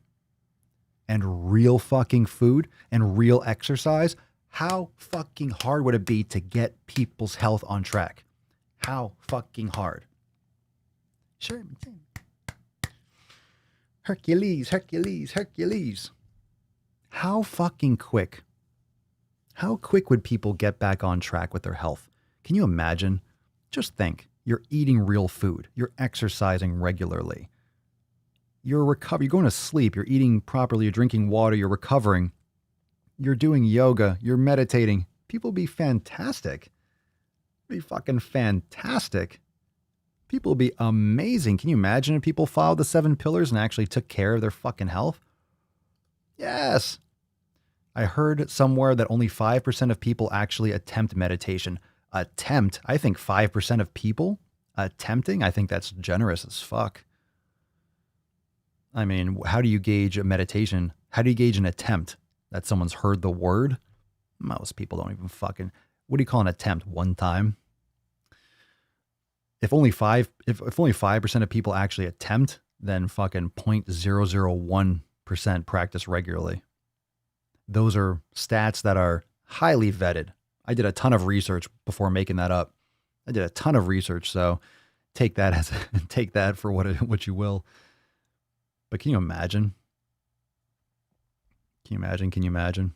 and real fucking food and real exercise? How fucking hard would it be to get people's health on track? How fucking hard? Sure. Hercules. How fucking quick? How quick would people get back on track with their health? Can you imagine? Just think. You're eating real food. You're exercising regularly. You're going to sleep. You're eating properly. You're drinking water. You're recovering. You're doing yoga. You're meditating. People be fantastic. Be fucking fantastic. People would be amazing. Can you imagine if people followed the 7 pillars and actually took care of their fucking health? Yes. I heard somewhere that only 5% of people actually attempt meditation. Attempt? I think 5% of people attempting? I think that's generous as fuck. I mean, how do you gauge a meditation? How do you gauge an attempt that someone's heard the word? Most people don't even fucking, what do you call an attempt? One time? If only 5% of people actually attempt, then fucking 0.001% practice regularly. Those are stats that are highly vetted. I did a ton of research before making that up. I did a ton of research, so take that for what you will. But can you imagine? Can you imagine?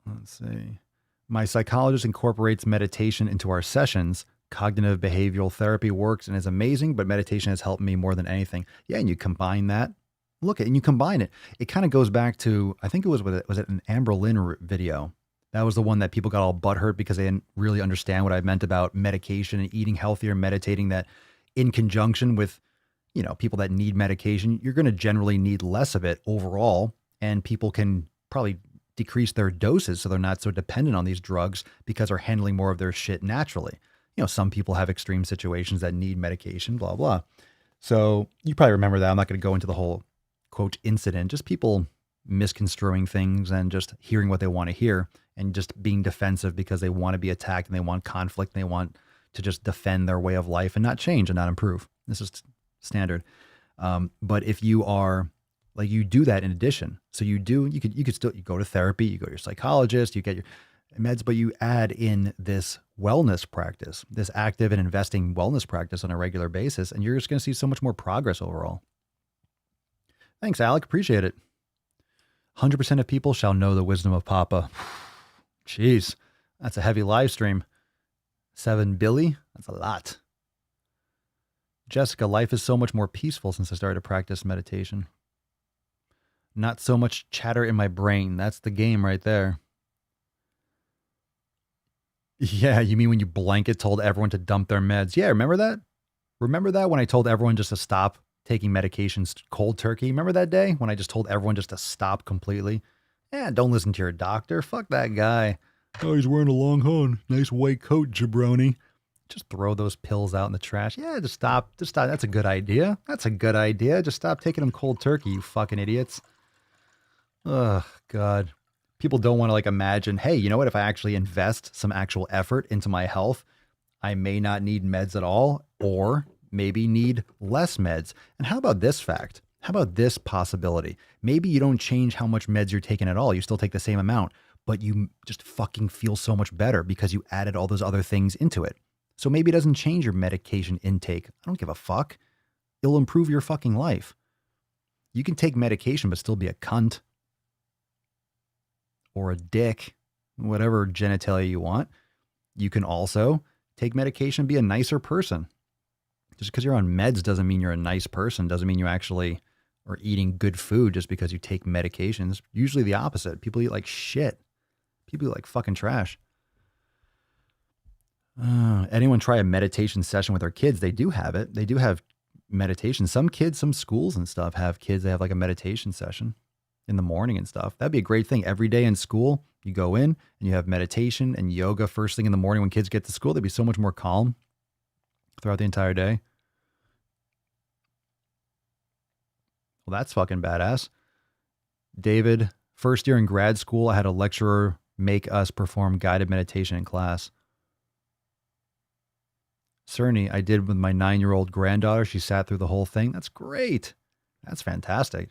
Let's see. My psychologist incorporates meditation into our sessions. Cognitive behavioral therapy works and is amazing, but meditation has helped me more than anything. Yeah, and you combine that. And you combine it. It kind of goes back to, I think it was it an Amber Lynn video? That was the one that people got all butthurt because they didn't really understand what I meant about medication and eating healthier, meditating, that in conjunction with, people that need medication, you're going to generally need less of it overall. And people can probably decrease their doses so they're not so dependent on these drugs because they're handling more of their shit naturally. Some people have extreme situations that need medication, blah, blah. So you probably remember that. I'm not going to go into the whole quote incident, just people misconstruing things and just hearing what they want to hear and just being defensive because they want to be attacked and they want conflict and they want to just defend their way of life and not change and not improve. This is standard. But if you are like, you do that in addition. So you could still, you go to therapy, you go to your psychologist, you get your meds, but you add in this wellness practice, this active and investing wellness practice on a regular basis. And you're just going to see so much more progress overall. Thanks, Alec. Appreciate it. 100% of people shall know the wisdom of Papa. Jeez, that's a heavy live stream. 7 Billy, that's a lot. Jessica, life is so much more peaceful since I started to practice meditation. Not so much chatter in my brain. That's the game right there. Yeah, you mean when you blanket told everyone to dump their meds? Yeah, remember that? Remember that when I told everyone just to stop taking medications cold turkey? Remember that day when I just told everyone just to stop completely? Yeah, don't listen to your doctor. Fuck that guy. Oh, he's wearing a long hone. Nice white coat, jabroni. Just throw those pills out in the trash. Yeah, just stop. Just stop. That's a good idea. That's a good idea. Just stop taking them cold turkey, you fucking idiots. Oh, God. People don't want to imagine, hey, you know what? If I actually invest some actual effort into my health, I may not need meds at all, or maybe need less meds. And how about this fact? How about this possibility? Maybe you don't change how much meds you're taking at all. You still take the same amount, but you just fucking feel so much better because you added all those other things into it. So maybe it doesn't change your medication intake. I don't give a fuck. It'll improve your fucking life. You can take medication but still be a cunt or a dick, whatever genitalia you want. You can also take medication and be a nicer person. Just because you're on meds doesn't mean you're a nice person. Doesn't mean you actually are eating good food just because you take medications. Usually the opposite. People eat like shit. People eat like fucking trash. Anyone try a meditation session with their kids? They do have it. They do have meditation. Some kids, some schools and stuff have kids. They have like a meditation session in the morning and stuff. That'd be a great thing. Every day in school, you go in and you have meditation and yoga first thing in the morning when kids get to school. They'd be so much more calm throughout the entire day. Well, that's fucking badass. David, first year in grad school, I had a lecturer make us perform guided meditation in class. Cerny, I did with my 9-year-old granddaughter. She sat through the whole thing. That's great. That's fantastic.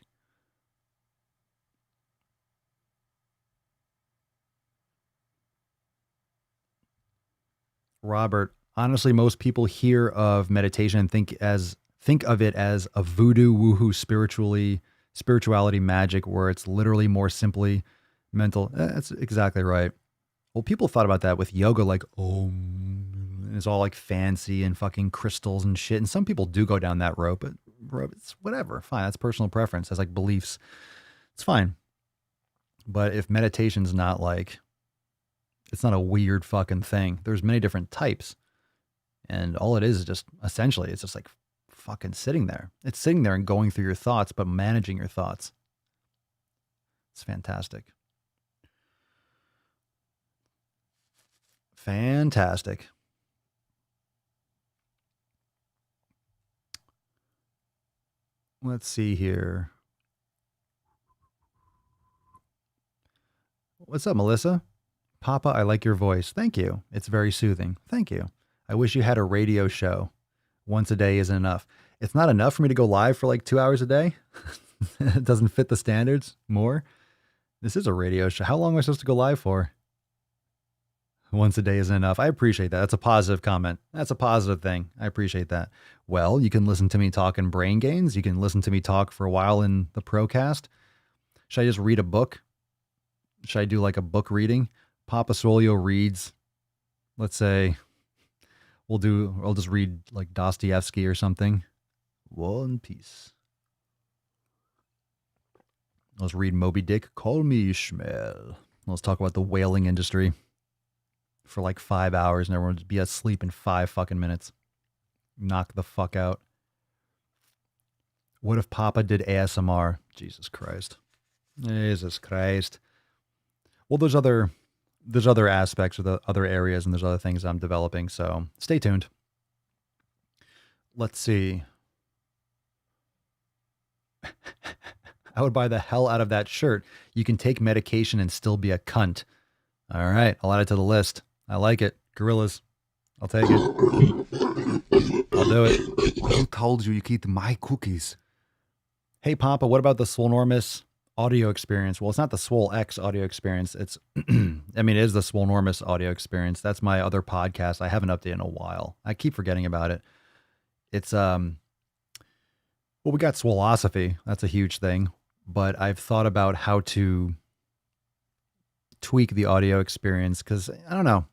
Robert, honestly, most people hear of meditation and think of it as a voodoo woohoo spirituality magic where it's literally more simply mental. That's exactly right. Well, people thought about that with yoga, like, it's all like fancy and fucking crystals and shit. And some people do go down that road, but it's whatever. Fine. That's personal preference. That's like beliefs. It's fine. But if meditation's not like, it's not a weird fucking thing. There's many different types. And all it is just, essentially, it's just like fucking sitting there. It's sitting there and going through your thoughts, but managing your thoughts. It's fantastic. Fantastic. Let's see here. What's up, Melissa? Papa, I like your voice. Thank you. It's very soothing. Thank you. I wish you had a radio show. Once a day isn't enough. It's not enough for me to go live for like 2 hours a day. It doesn't fit the standards more. This is a radio show. How long am I supposed to go live for? Once a day isn't enough. I appreciate that. That's a positive comment. That's a positive thing. I appreciate that. Well, you can listen to me talk in Brain Gains. You can listen to me talk for a while in the Procast. Should I just read a book? Should I do like a book reading? Papa Swolio reads, let's say, I'll just read like Dostoevsky or something. One Piece. Let's read Moby Dick. Call me Ishmael. Let's talk about the whaling industry for like 5 hours and everyone will be asleep in 5 fucking minutes. Knock the fuck out. What if Papa did ASMR? Jesus Christ. Jesus Christ. Well, there's other aspects of the other areas and there's other things I'm developing. So stay tuned. Let's see. I would buy the hell out of that shirt. You can take medication and still be a cunt. All right. I'll add it to the list. I like it. Gorillas. I'll take it. I'll do it. Who told you could eat my cookies? Hey, Papa, what about the Swolenormous audio experience? Well, it's not the Swole X audio experience. It's, I mean, it is the Swolenormous audio experience. That's my other podcast. I haven't updated in a while. I keep forgetting about it. It's, well, we got Swolosophy. That's a huge thing. But I've thought about how to tweak the audio experience because I don't know.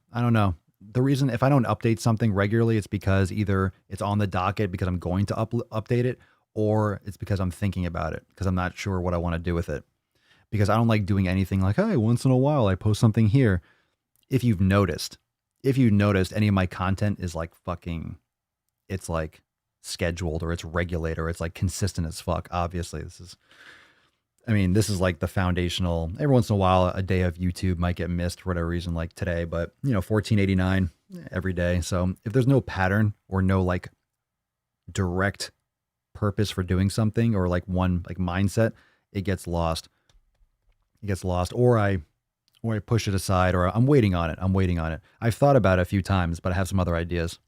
The reason if I don't update something regularly, it's because either it's on the docket because I'm going to update it, or it's because I'm thinking about it because I'm not sure what I want to do with it. Because I don't like doing anything like, hey, once in a while I post something here. If you've noticed, any of my content is like fucking, it's like scheduled or it's regulated or it's like consistent as fuck. Obviously, this is like the foundational. Every once in a while, a day of YouTube might get missed for whatever reason, like today, but 1489 every day. So if there's no pattern or no like direct purpose for doing something or like one like mindset, it gets lost. Or I push it aside or I'm waiting on it. I've thought about it a few times, but I have some other ideas.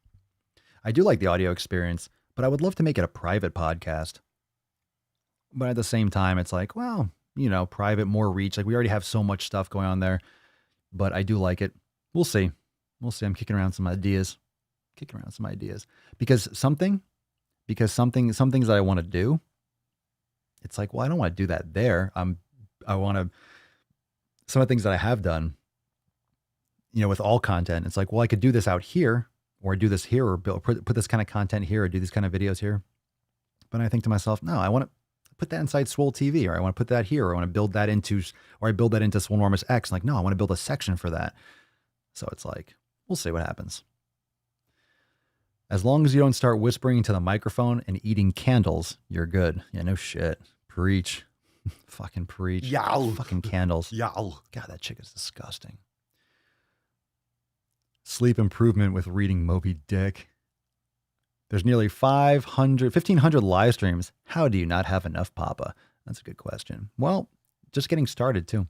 I do like the audio experience, but I would love to make it a private podcast. But at the same time, it's like, well, private, more reach. Like we already have so much stuff going on there, but I do like it. We'll see. I'm kicking around some ideas because some things that I want to do, it's like, well, I don't want to do that there. Some of the things that I have done, with all content, it's like, well, I could do this out here or do this here or put this kind of content here or do these kind of videos here. But I think to myself, no, I want to put that inside Swole TV, or I want to put that here, or I want to build that into, or I build that into Swolenormous X. Like, no, I want to build a section for that. So it's like, we'll see what happens. As long as you don't start whispering into the microphone and eating candles, you're good. Yeah, no shit. Preach. Fucking preach. Yow. Fucking candles. Yow. God, that chick is disgusting. Sleep improvement with reading Moby Dick. There's nearly 1,500 live streams. How do you not have enough, Papa? That's a good question. Well, just getting started too.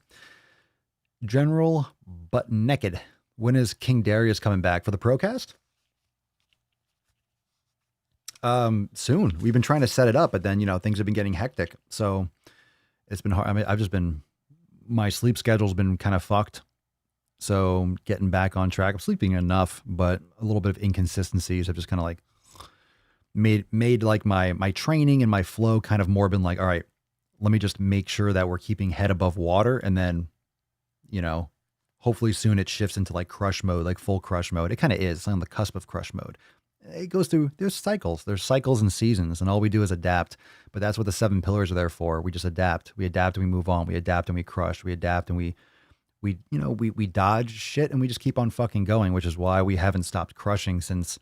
General Butt Naked. When is King Darius coming back for the Procast? Soon. We've been trying to set it up, but then, things have been getting hectic. So it's been hard. I mean, my sleep schedule's been kind of fucked. So getting back on track. I'm sleeping enough, but a little bit of inconsistencies have just kind of like made like my training and my flow kind of more been like, all right, let me just make sure that we're keeping head above water. And then, hopefully soon it shifts into like crush mode, like full crush mode. It kind of is on the cusp of crush mode. It goes through, there's cycles and seasons, and all we do is adapt. But that's what the 7 pillars are there for. We just adapt. We adapt and we move on. We adapt and we crush. We adapt and we dodge shit and we just keep on fucking going, which is why we haven't stopped crushing since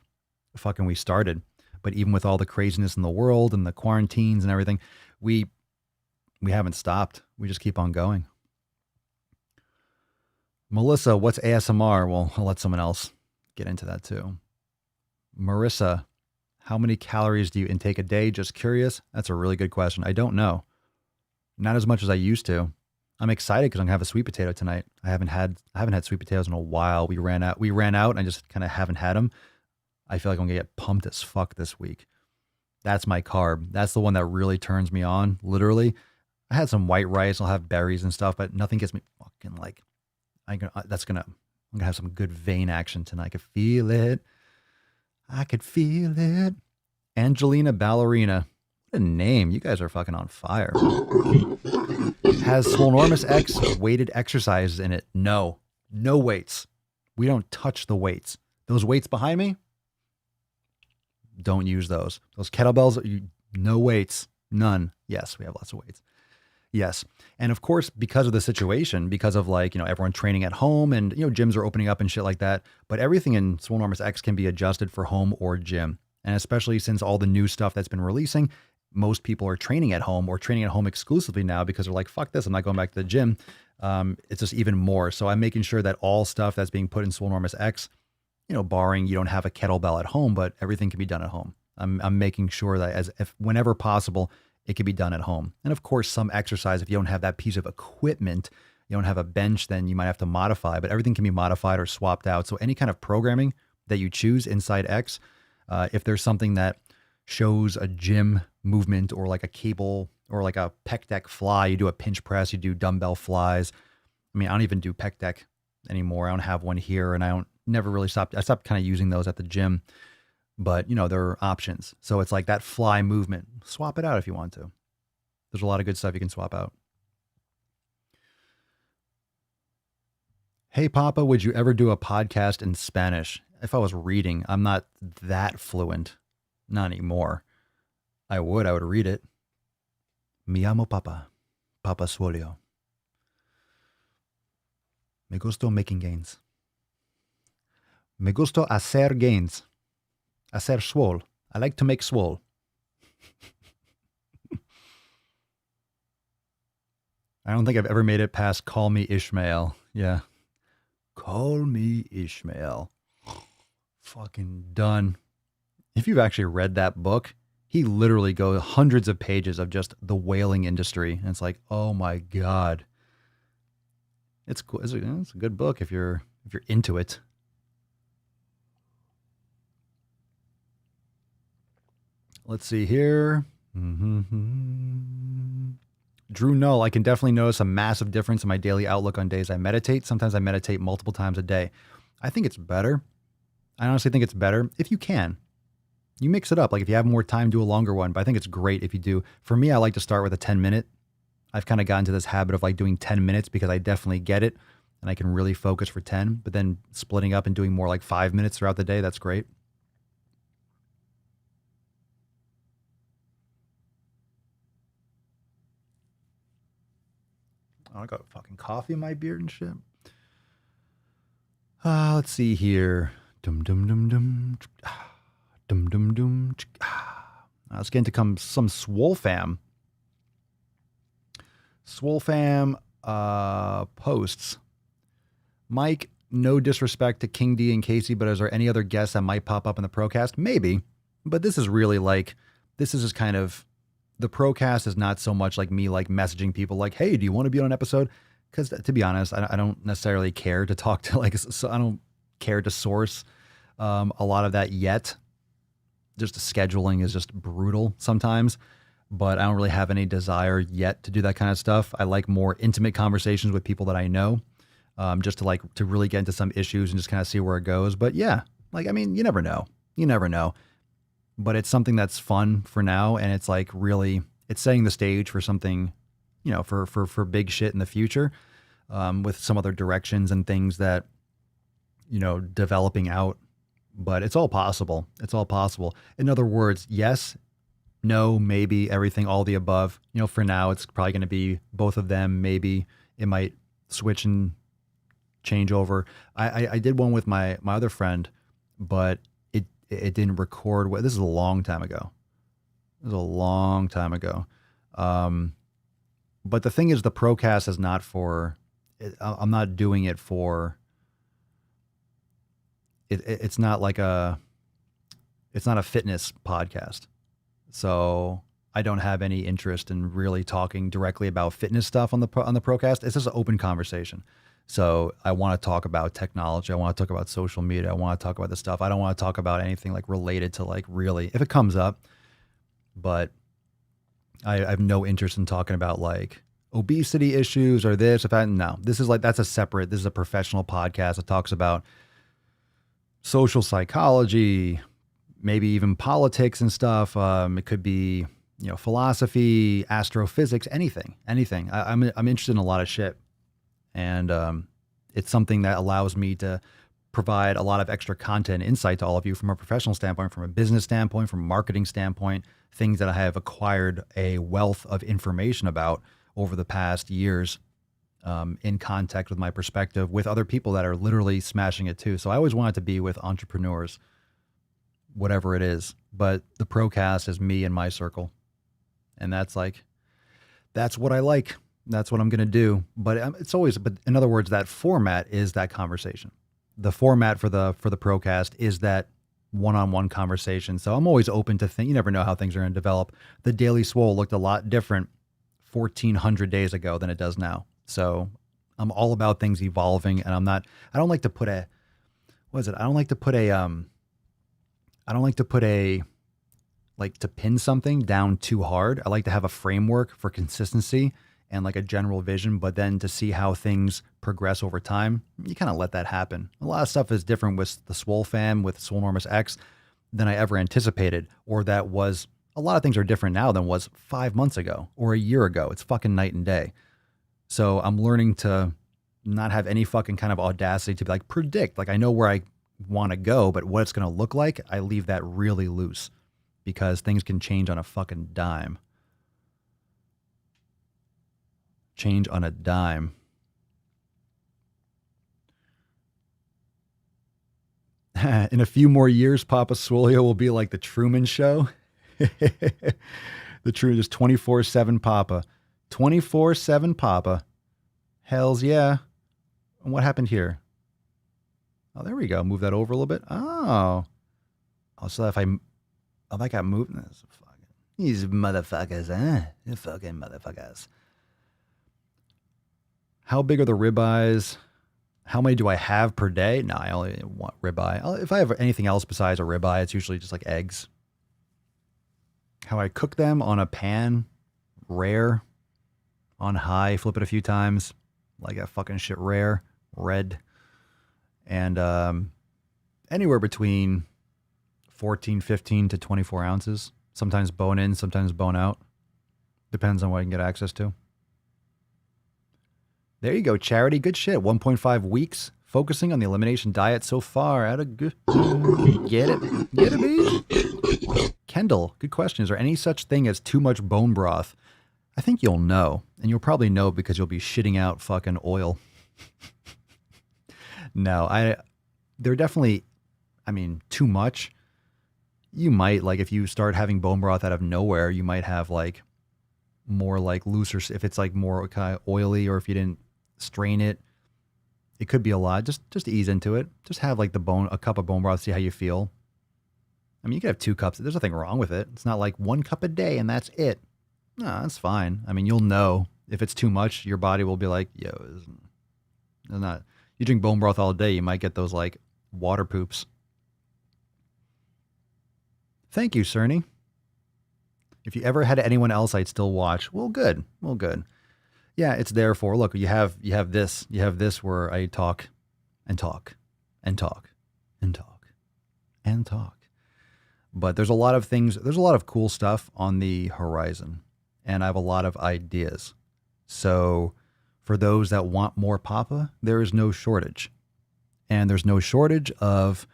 fucking we started. But even with all the craziness in the world and the quarantines and everything, we haven't stopped. We just keep on going. Melissa, what's ASMR? Well, I'll let someone else get into that too. Marissa, how many calories do you intake a day? Just curious. That's a really good question. I don't know. Not as much as I used to. I'm excited because I'm gonna have a sweet potato tonight. I haven't had sweet potatoes in a while. We ran out and I just kind of haven't had them. I feel like I'm gonna get pumped as fuck this week. That's my carb. That's the one that really turns me on. Literally, I had some white rice. I'll have berries and stuff, but nothing gets me fucking like. I'm gonna have some good vein action tonight. I could feel it. I could feel it. Angelina Ballerina. What a name. You guys are fucking on fire. Has Swolenormous X weighted exercises in it? No. No weights. We don't touch the weights. Those weights behind me, don't use those. Those kettlebells, no weights. None. Yes, we have lots of weights. Yes. And of course, because of the situation, because of like, everyone training at home and, gyms are opening up and shit like that. But everything in Swolenormous X can be adjusted for home or gym. And especially since all the new stuff that's been releasing, most people are training at home or training at home exclusively now because they're like, fuck this, I'm not going back to the gym. It's just even more. So I'm making sure that all stuff that's being put in Swolenormous X, barring you don't have a kettlebell at home, but everything can be done at home. I'm making sure that whenever possible, it can be done at home. And of course, some exercise, if you don't have that piece of equipment, you don't have a bench, then you might have to modify, but everything can be modified or swapped out. So any kind of programming that you choose inside X, if there's something that shows a gym movement or like a cable or like a pec deck fly, you do a pinch press, you do dumbbell flies. I mean, I don't even do pec deck anymore. I don't have one here and I stopped kind of using those at the gym. But, there are options. So it's like that fly movement. Swap it out if you want to. There's a lot of good stuff you can swap out. Hey, Papa, would you ever do a podcast in Spanish? If I was reading, I'm not that fluent. Not anymore. I would read it. Me llamo Papa. Papa Swolio. Me gusto making gains. Me gusto hacer gains. Hacer swole. I like to make swole. I don't think I've ever made it past Call Me Ishmael. Yeah. Call Me Ishmael. Fucking done. If you've actually read that book, he literally goes hundreds of pages of just the whaling industry. And it's like, oh my God. It's cool. It's a good book if you're into it. Let's see here. Drew Null, I can definitely notice a massive difference in my daily outlook on days I meditate. Sometimes I meditate multiple times a day. I think it's better. I honestly think it's better if you can. You mix it up. Like if you have more time, do a longer one. But I think it's great if you do. For me, I like to start with a 10-minute. I've kind of gotten to this habit of like doing 10 minutes because I definitely get it. And I can really focus for 10. But then splitting up and doing more like 5 minutes throughout the day, that's great. I got fucking coffee in my beard and shit. Let's see here. Let's get into some Swole fam. Swole fam posts. Mike, no disrespect to King D and Casey, but is there any other guests that might pop up in the Procast? Maybe. But this is really like, this is just kind of, the Procast is not so much like me like messaging people like, hey, do you want to be on an episode? Because to be honest, I don't necessarily care to talk to so I don't care to source a lot of that yet. Just scheduling is just brutal sometimes, but I don't really have any desire yet to do that kind of stuff. I like more intimate conversations with people that I know, just to really get into some issues and just kind of see where it goes. But yeah, like, I mean, you never know. You never know. But it's something that's fun for now. And it's like really, it's setting the stage for something, for big shit in the future, with some other directions and things that, developing out. But it's all possible. It's all possible. In other words, yes, no, maybe, everything, all the above. For now, it's probably going to be both of them. Maybe it might switch and change over. I did one with my other friend, but it didn't record. This is a long time ago. But the thing is, the Procast is not for, I'm not doing it for, it's not like it's not a fitness podcast. So I don't have any interest in really talking directly about fitness stuff on the Procast. It's just an open conversation. So I want to talk about technology. I want to talk about social media. I want to talk about this stuff. I don't want to talk about anything like related to like really, if it comes up, but I have no interest in talking about like obesity issues or this, no, this is a professional podcast that talks about social psychology, maybe even politics and stuff. It could be, philosophy, astrophysics, anything. I'm interested in a lot of shit. And it's something that allows me to provide a lot of extra content, insight to all of you from a professional standpoint, from a business standpoint, from a marketing standpoint, things that I have acquired a wealth of information about over the past years, in contact with my perspective with other people that are literally smashing it too. So I always wanted to be with entrepreneurs, whatever it is, but the Procast is me and my circle. And that's what I like. That's what I'm going to do. But but in other words, that format is that conversation. The format for the Procast is that one-on-one conversation. So I'm always open to things. You never know how things are going to develop. The Daily Swole looked a lot different 1,400 days ago than it does now. So I'm all about things evolving, and I don't like to put a to pin something down too hard. I like to have a framework for consistency and like a general vision, but then to see how things progress over time, you kind of let that happen. A lot of stuff is different with the Swole fam, with Swolenormous X, than I ever anticipated, or a lot of things are different now than was 5 months ago or a year ago. It's fucking night and day. So I'm learning to not have any fucking kind of audacity to be like predict. Like I know where I want to go, but what it's going to look like, I leave that really loose because things can change on a fucking dime. Change on a dime. In a few more years, Papa Swolio will be like the Truman Show. The Truman is 24/7 Papa. 24/7 Papa. Hells yeah. And what happened here? Oh, there we go. Move that over a little bit. Oh. So if that got moved. These motherfuckers, huh? You fucking motherfuckers. How big are the ribeyes? How many do I have per day? No, I only want ribeye. If I have anything else besides a ribeye, it's usually just like eggs. How I cook them on a pan, rare, on high, flip it a few times, like that fucking shit rare, red, and anywhere between 14, 15 to 24 ounces. Sometimes bone in, sometimes bone out. Depends on what I can get access to. There you go, Charity. Good shit. 1.5 weeks focusing on the elimination diet so far. Get it? Get it, B? Kendall, good question. Is there any such thing as too much bone broth? I think you'll know. And you'll probably know because you'll be shitting out fucking oil. No, they're definitely, too much. You might, like, if you start having bone broth out of nowhere, you might have, like, more, like, looser, if it's, like, more kind of oily, or if you didn't strain it, it could be a lot. Just ease into it. Just have, like, a cup of bone broth, see how you feel. You could have 2 cups. There's nothing wrong with it. It's not like 1 cup a day and that's it. No, that's fine. You'll know if it's too much, your body will be like, yo, it's not. You drink bone broth all day, you might get those, like, water poops. Thank you, Cerny. If you ever had anyone else I'd still watch, well, good. Yeah, it's there for, look, you have this where I talk and talk and talk and talk and talk. But there's a lot of things, there's a lot of cool stuff on the horizon, and I have a lot of ideas. So for those that want more Papa, there is no shortage. And there's no shortage of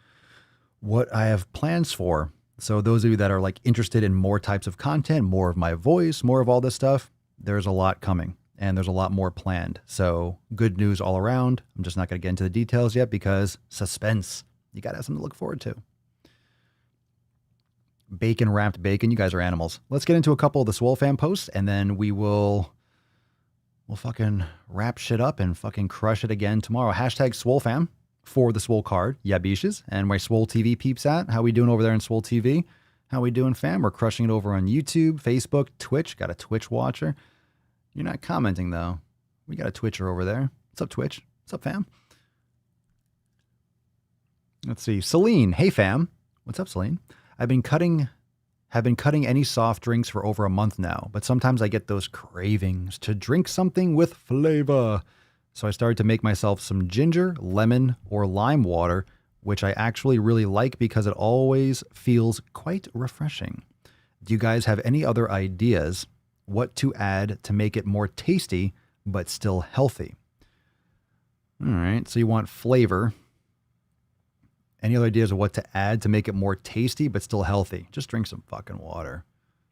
what I have plans for. So those of you that are, like, interested in more types of content, more of my voice, more of all this stuff, there's a lot coming, and there's a lot more planned. So good news all around. I'm just not going to get into the details yet because suspense. You got to have something to look forward to. Bacon wrapped bacon. You guys are animals. Let's get into a couple of the Swole fan posts, and then we'll we'll fucking wrap shit up and fucking crush it again tomorrow. Hashtag SwoleFam for the Swole card. Yeah, beaches. And my Swole TV peeps at. How we doing over there in Swole TV? How we doing, fam? We're crushing it over on YouTube, Facebook, Twitch. Got a Twitch watcher. You're not commenting, though. We got a Twitcher over there. What's up, Twitch? What's up, fam? Let's see. Celine. Hey, fam. What's up, Celine? Have been cutting any soft drinks for over a month now, but sometimes I get those cravings to drink something with flavor. So I started to make myself some ginger, lemon, or lime water, which I actually really like because it always feels quite refreshing. Do you guys have any other ideas what to add to make it more tasty but still healthy? All right, so you want flavor. Any other ideas of what to add to make it more tasty but still healthy? Just drink some fucking water.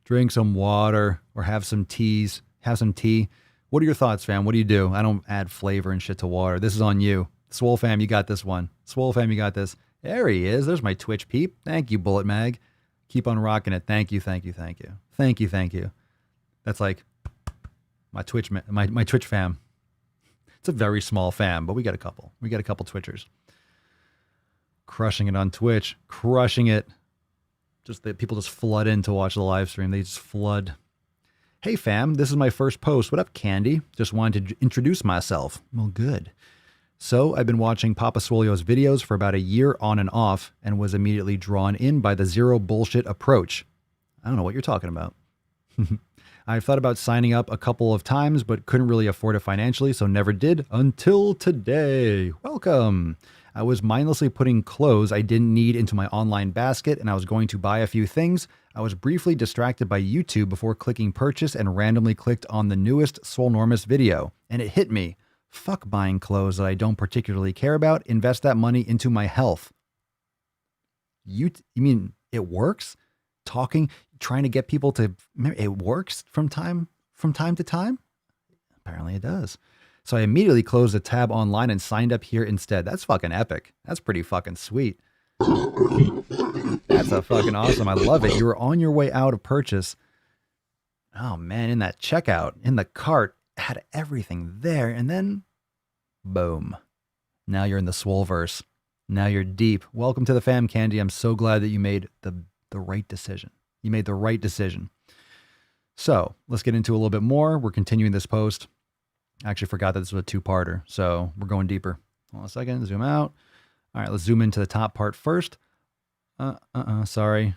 Drink some water or have some teas. Have some tea. What are your thoughts, fam? What do you do? I don't add flavor and shit to water. This is on you. Swole fam, you got this one. Swole fam, you got this. There he is. There's my Twitch peep. Thank you, Bullet Mag. Keep on rocking it. Thank you, thank you, thank you. Thank you, thank you. That's like my Twitch fam. It's a very small fam, but we got a couple. We got a couple Twitchers. Crushing it on Twitch. Crushing it. Just that people just flood in to watch the live stream. They just flood. Hey fam, this is my first post. What up, Candy? Just wanted to introduce myself. Well, good. So I've been watching Papa Swolio's videos for about a year on and off and was immediately drawn in by the zero bullshit approach. I don't know what you're talking about. I've thought about signing up a couple of times, but couldn't really afford it financially, so never did until today. Welcome. I was mindlessly putting clothes I didn't need into my online basket, and I was going to buy a few things. I was briefly distracted by YouTube before clicking purchase and randomly clicked on the newest Swolenormous video, and it hit me. Fuck buying clothes that I don't particularly care about. Invest that money into my health. You mean it works? Trying to get people to, it works from time to time? Apparently it does. So I immediately closed the tab online and signed up here instead. That's fucking epic. That's pretty fucking sweet. That's a fucking awesome. I love it. You were on your way out of purchase. Oh man, in that checkout, in the cart, had everything there, and then boom. Now you're in the Swoleverse. Now you're deep. Welcome to the fam, Candy. I'm so glad that you made the right decision. You made the right decision. So let's get into a little bit more. We're continuing this post. I actually forgot that this was a two-parter, so we're going deeper. Hold on a second, zoom out. All right, let's zoom into the top part first. Sorry.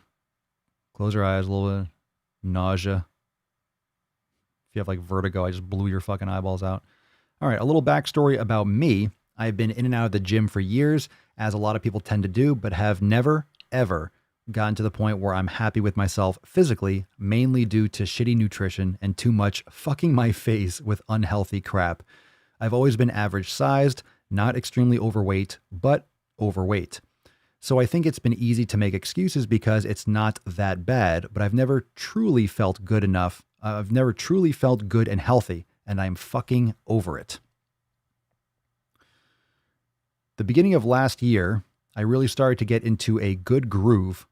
Close your eyes, a little bit. Nausea. If you have like vertigo, I just blew your fucking eyeballs out. All right, a little backstory about me. I've been in and out of the gym for years, as a lot of people tend to do, but have never, ever gotten to the point where I'm happy with myself physically, mainly due to shitty nutrition and too much fucking my face with unhealthy crap. I've always been average sized, not extremely overweight, but overweight. So I think it's been easy to make excuses because it's not that bad, but I've never truly felt good enough. I've never truly felt good and healthy, and I'm fucking over it. The beginning of last year, I really started to get into a good groove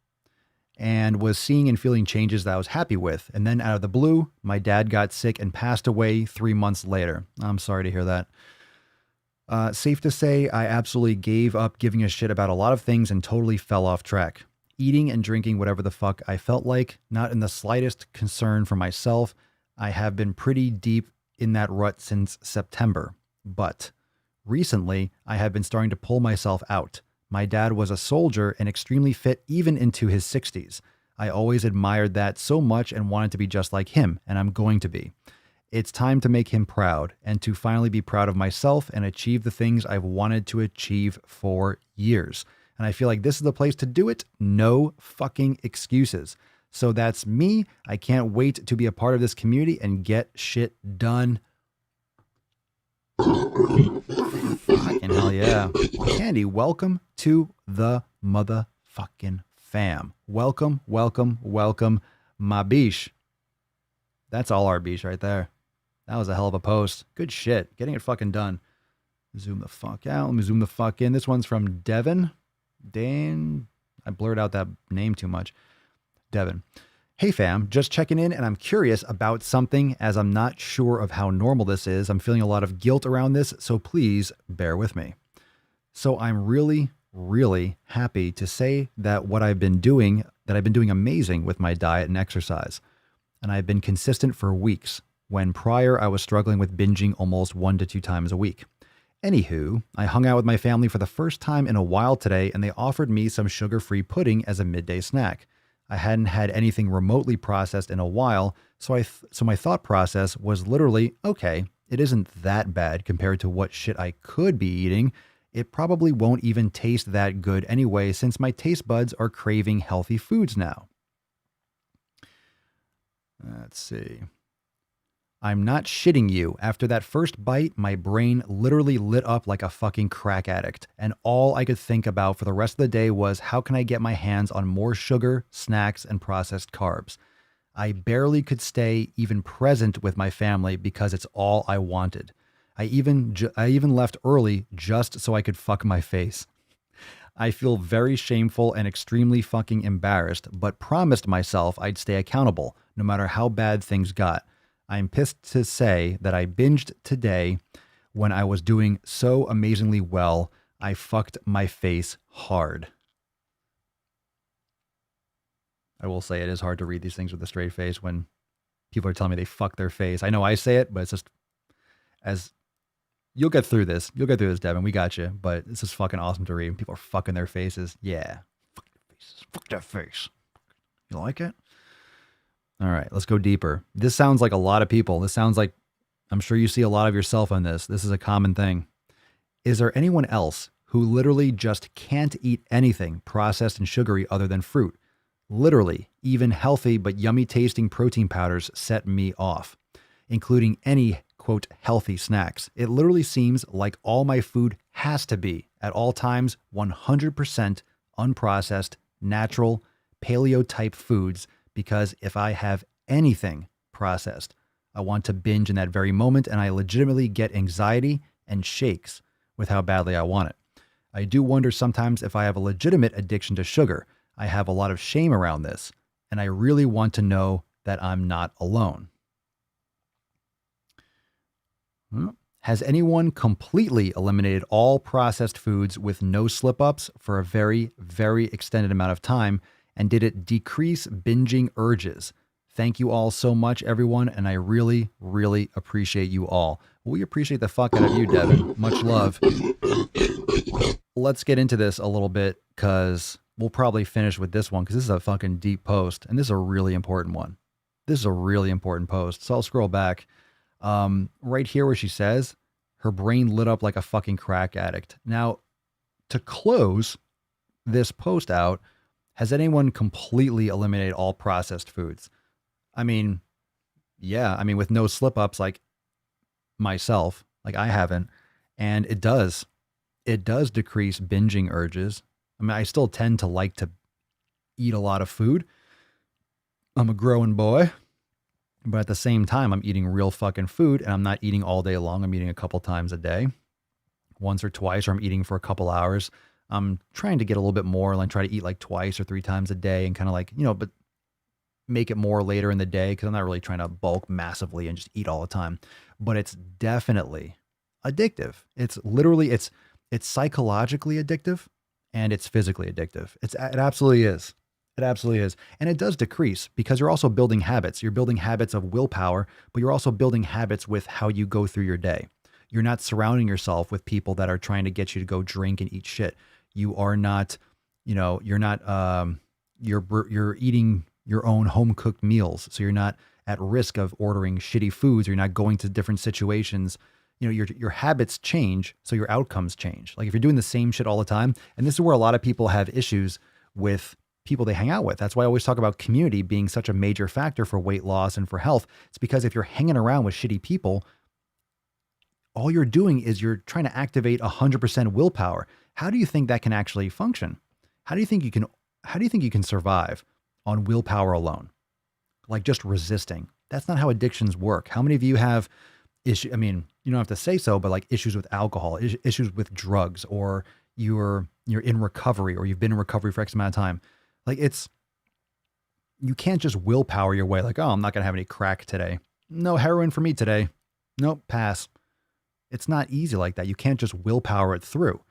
and was seeing and feeling changes that I was happy with. And then out of the blue, my dad got sick and passed away 3 months later. I'm sorry to hear that. Safe to say, I absolutely gave up giving a shit about a lot of things and totally fell off track. Eating and drinking whatever the fuck I felt like, not in the slightest concern for myself. I have been pretty deep in that rut since September. But recently, I have been starting to pull myself out. My dad was a soldier and extremely fit even into his 60s. I always admired that so much and wanted to be just like him, and I'm going to be. It's time to make him proud and to finally be proud of myself and achieve the things I've wanted to achieve for years. And I feel like this is the place to do it. No fucking excuses. So that's me. I can't wait to be a part of this community and get shit done. Fucking hell yeah. Candy, welcome to the motherfucking fam. Welcome, welcome, welcome, my biche. That's all our biche right there. That was a hell of a post. Good shit. Getting it fucking done. Zoom the fuck out. Let me zoom the fuck in. This one's from Devin. Dan. I blurred out that name too much. Devin. Hey fam, just checking in, and I'm curious about something as I'm not sure of how normal this is. I'm feeling a lot of guilt around this, so please bear with me. So I'm really, really happy to say that I've been doing amazing with my diet and exercise. And I've been consistent for weeks, when prior I was struggling with binging almost 1 to 2 times a week. Anywho, I hung out with my family for the first time in a while today, and they offered me some sugar-free pudding as a midday snack. I hadn't had anything remotely processed in a while, so my thought process was literally, okay, it isn't that bad compared to what shit I could be eating. It probably won't even taste that good anyway, since my taste buds are craving healthy foods now. Let's see. I'm not shitting you. After that first bite, my brain literally lit up like a fucking crack addict. And all I could think about for the rest of the day was, how can I get my hands on more sugar, snacks, and processed carbs? I barely could stay even present with my family because it's all I wanted. I even left early just so I could fuck my face. I feel very shameful and extremely fucking embarrassed, but promised myself I'd stay accountable no matter how bad things got. I'm pissed to say that I binged today when I was doing so amazingly well. I fucked my face hard. I will say it is hard to read these things with a straight face when people are telling me they fuck their face. I know I say it, but it's just, as you'll get through this. You'll get through this, Devin. We got you. But this is fucking awesome to read. People are fucking their faces. Yeah. Fuck their faces. Fuck that face. You like it? All right, let's go deeper. This sounds like a lot of people. This sounds like, I'm sure you see a lot of yourself on this. This is a common thing. Is there anyone else who literally just can't eat anything processed and sugary other than fruit? Literally, even healthy but yummy tasting protein powders set me off, including any, quote, healthy snacks. It literally seems like all my food has to be, at all times, 100% unprocessed, natural, paleo-type foods, because if I have anything processed, I want to binge in that very moment, and I legitimately get anxiety and shakes with how badly I want it. I do wonder sometimes if I have a legitimate addiction to sugar. I have a lot of shame around this, and I really want to know that I'm not alone. Has anyone completely eliminated all processed foods with no slip-ups for a very, very extended amount of time? And did it decrease binging urges? Thank you all so much, everyone, and I really, really appreciate you all. We appreciate the fuck out of you, Devin. Much love. Let's get into this a little bit, because we'll probably finish with this one, because this is a fucking deep post, and this is a really important one. This is a really important post. So I'll scroll back. Right here where she says, her brain lit up like a fucking crack addict. Now, to close this post out, has anyone completely eliminated all processed foods? I mean, yeah. I mean, with no slip-ups, like myself, like I haven't. And it does decrease binging urges. I mean, I still tend to like to eat a lot of food. I'm a growing boy. But at the same time, I'm eating real fucking food, and I'm not eating all day long. I'm eating a couple times a day, once or twice, or I'm eating for a couple hours. I'm trying to get a little bit more, like try to eat like 2 or 3 times a day, and kind of like, but make it more later in the day, because I'm not really trying to bulk massively and just eat all the time. But it's definitely addictive. It's literally, it's psychologically addictive, and it's physically addictive. It absolutely is. It absolutely is. And it does decrease, because you're also building habits. You're building habits of willpower, but you're also building habits with how you go through your day. You're not surrounding yourself with people that are trying to get you to go drink and eat shit. You are not, you're eating your own home cooked meals. So you're not at risk of ordering shitty foods, or you're not going to different situations. Your habits change, so your outcomes change. Like if you're doing the same shit all the time, and this is where a lot of people have issues with people they hang out with. That's why I always talk about community being such a major factor for weight loss and for health. It's because if you're hanging around with shitty people, all you're doing is you're trying to activate 100% willpower. How do you think that can actually function? How do you think you can survive on willpower alone? Like just resisting. That's not how addictions work. How many of you have issues? I mean, you don't have to say so, but like issues with alcohol, issues with drugs, or you're in recovery, or you've been in recovery for X amount of time. Like it's you can't just willpower your way like, oh, I'm not going to have any crack today. No heroin for me today. Nope, pass. It's not easy like that. You can't just willpower it through.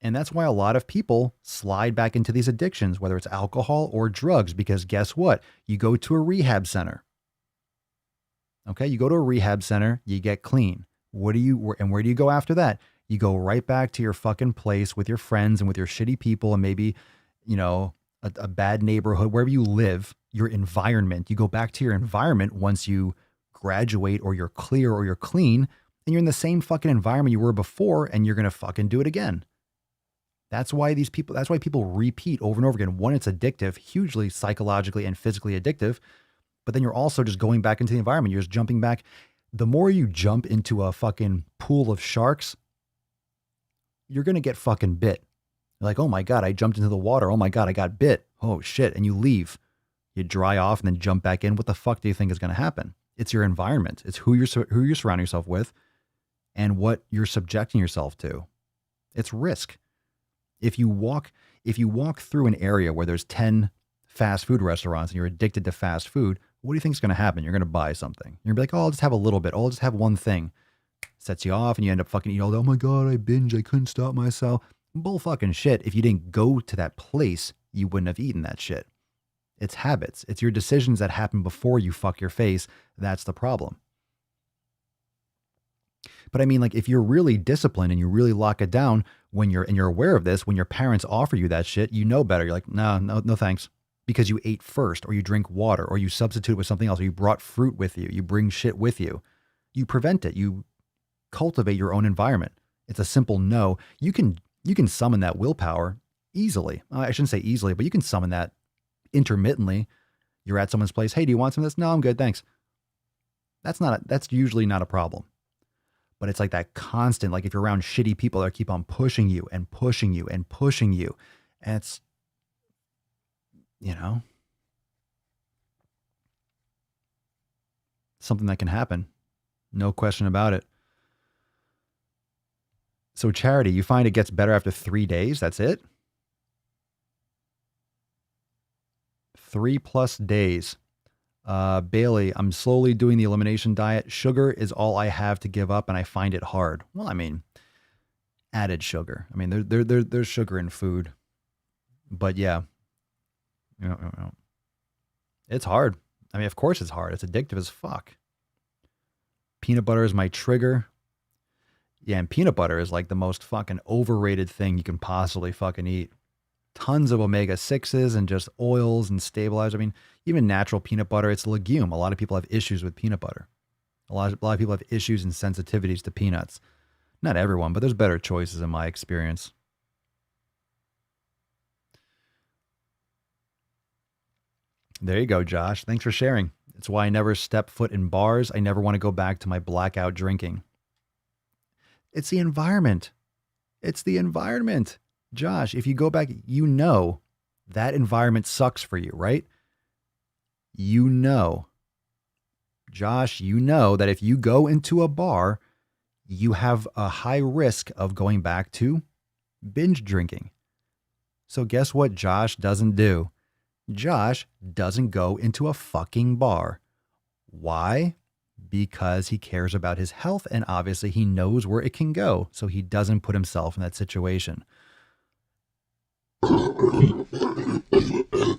And that's why a lot of people slide back into these addictions, whether it's alcohol or drugs, because guess what? You go to a rehab center. Okay, you go to a rehab center, you get clean. Where do you go after that? You go right back to your fucking place with your friends and with your shitty people and maybe, a bad neighborhood, wherever you live, your environment. You go back to your environment once you graduate or you're clear or you're clean, and you're in the same fucking environment you were before, and you're going to fucking do it again. That's why people repeat over and over again. One, it's addictive, hugely psychologically and physically addictive, but then you're also just going back into the environment. You're just jumping back. The more you jump into a fucking pool of sharks, you're going to get fucking bit. You're like, oh my God, I jumped into the water. Oh my God, I got bit. Oh shit. And you leave. You dry off and then jump back in. What the fuck do you think is going to happen? It's your environment. It's who you're surrounding yourself with and what you're subjecting yourself to. It's risk. If you walk through an area where there's 10 fast food restaurants and you're addicted to fast food, what do you think is going to happen? You're going to buy something. You're going to be like, oh, I'll just have a little bit. Oh, I'll just have one thing. Sets you off and you end up fucking eating all day. Oh my God, I binge. I couldn't stop myself. Bull fucking shit. If you didn't go to that place, you wouldn't have eaten that shit. It's habits. It's your decisions that happen before you fuck your face. That's the problem. But I mean, like, if you're really disciplined and you really lock it down and you're aware of this, when your parents offer you that shit, you know better. You're like, no, thanks. Because you ate first, or you drink water, or you substitute with something else, or you brought fruit with you. You bring shit with you. You prevent it. You cultivate your own environment. It's a simple no. You can summon that willpower easily. I shouldn't say easily, but you can summon that intermittently. You're at someone's place. Hey, do you want some of this? No, I'm good. Thanks. That's usually not a problem. But it's like that constant, like if you're around shitty people that keep on pushing you and pushing you and pushing you. And it's, something that can happen. No question about it. So Charity, you find it gets better after 3 days? That's it? 3+ days. Bailey, I'm slowly doing the elimination diet. Sugar is all I have to give up, and I find it hard. Well, I mean, added sugar. I mean, there's sugar in food. But yeah. It's hard. I mean, of course it's hard. It's addictive as fuck. Peanut butter is my trigger. Yeah, and peanut butter is like the most fucking overrated thing you can possibly fucking eat. Tons of omega-6s and just oils and stabilizers. I mean, even natural peanut butter, it's a legume. A lot of people have issues with peanut butter. A lot of people have issues and sensitivities to peanuts. Not everyone, but there's better choices in my experience. There you go, Josh. Thanks for sharing. It's why I never step foot in bars. I never want to go back to my blackout drinking. It's the environment. It's the environment. Josh, if you go back, that environment sucks for you, right? Josh, that if you go into a bar, you have a high risk of going back to binge drinking. So guess what Josh doesn't do? Josh doesn't go into a fucking bar. Why? Because he cares about his health, and obviously he knows where it can go, so he doesn't put himself in that situation.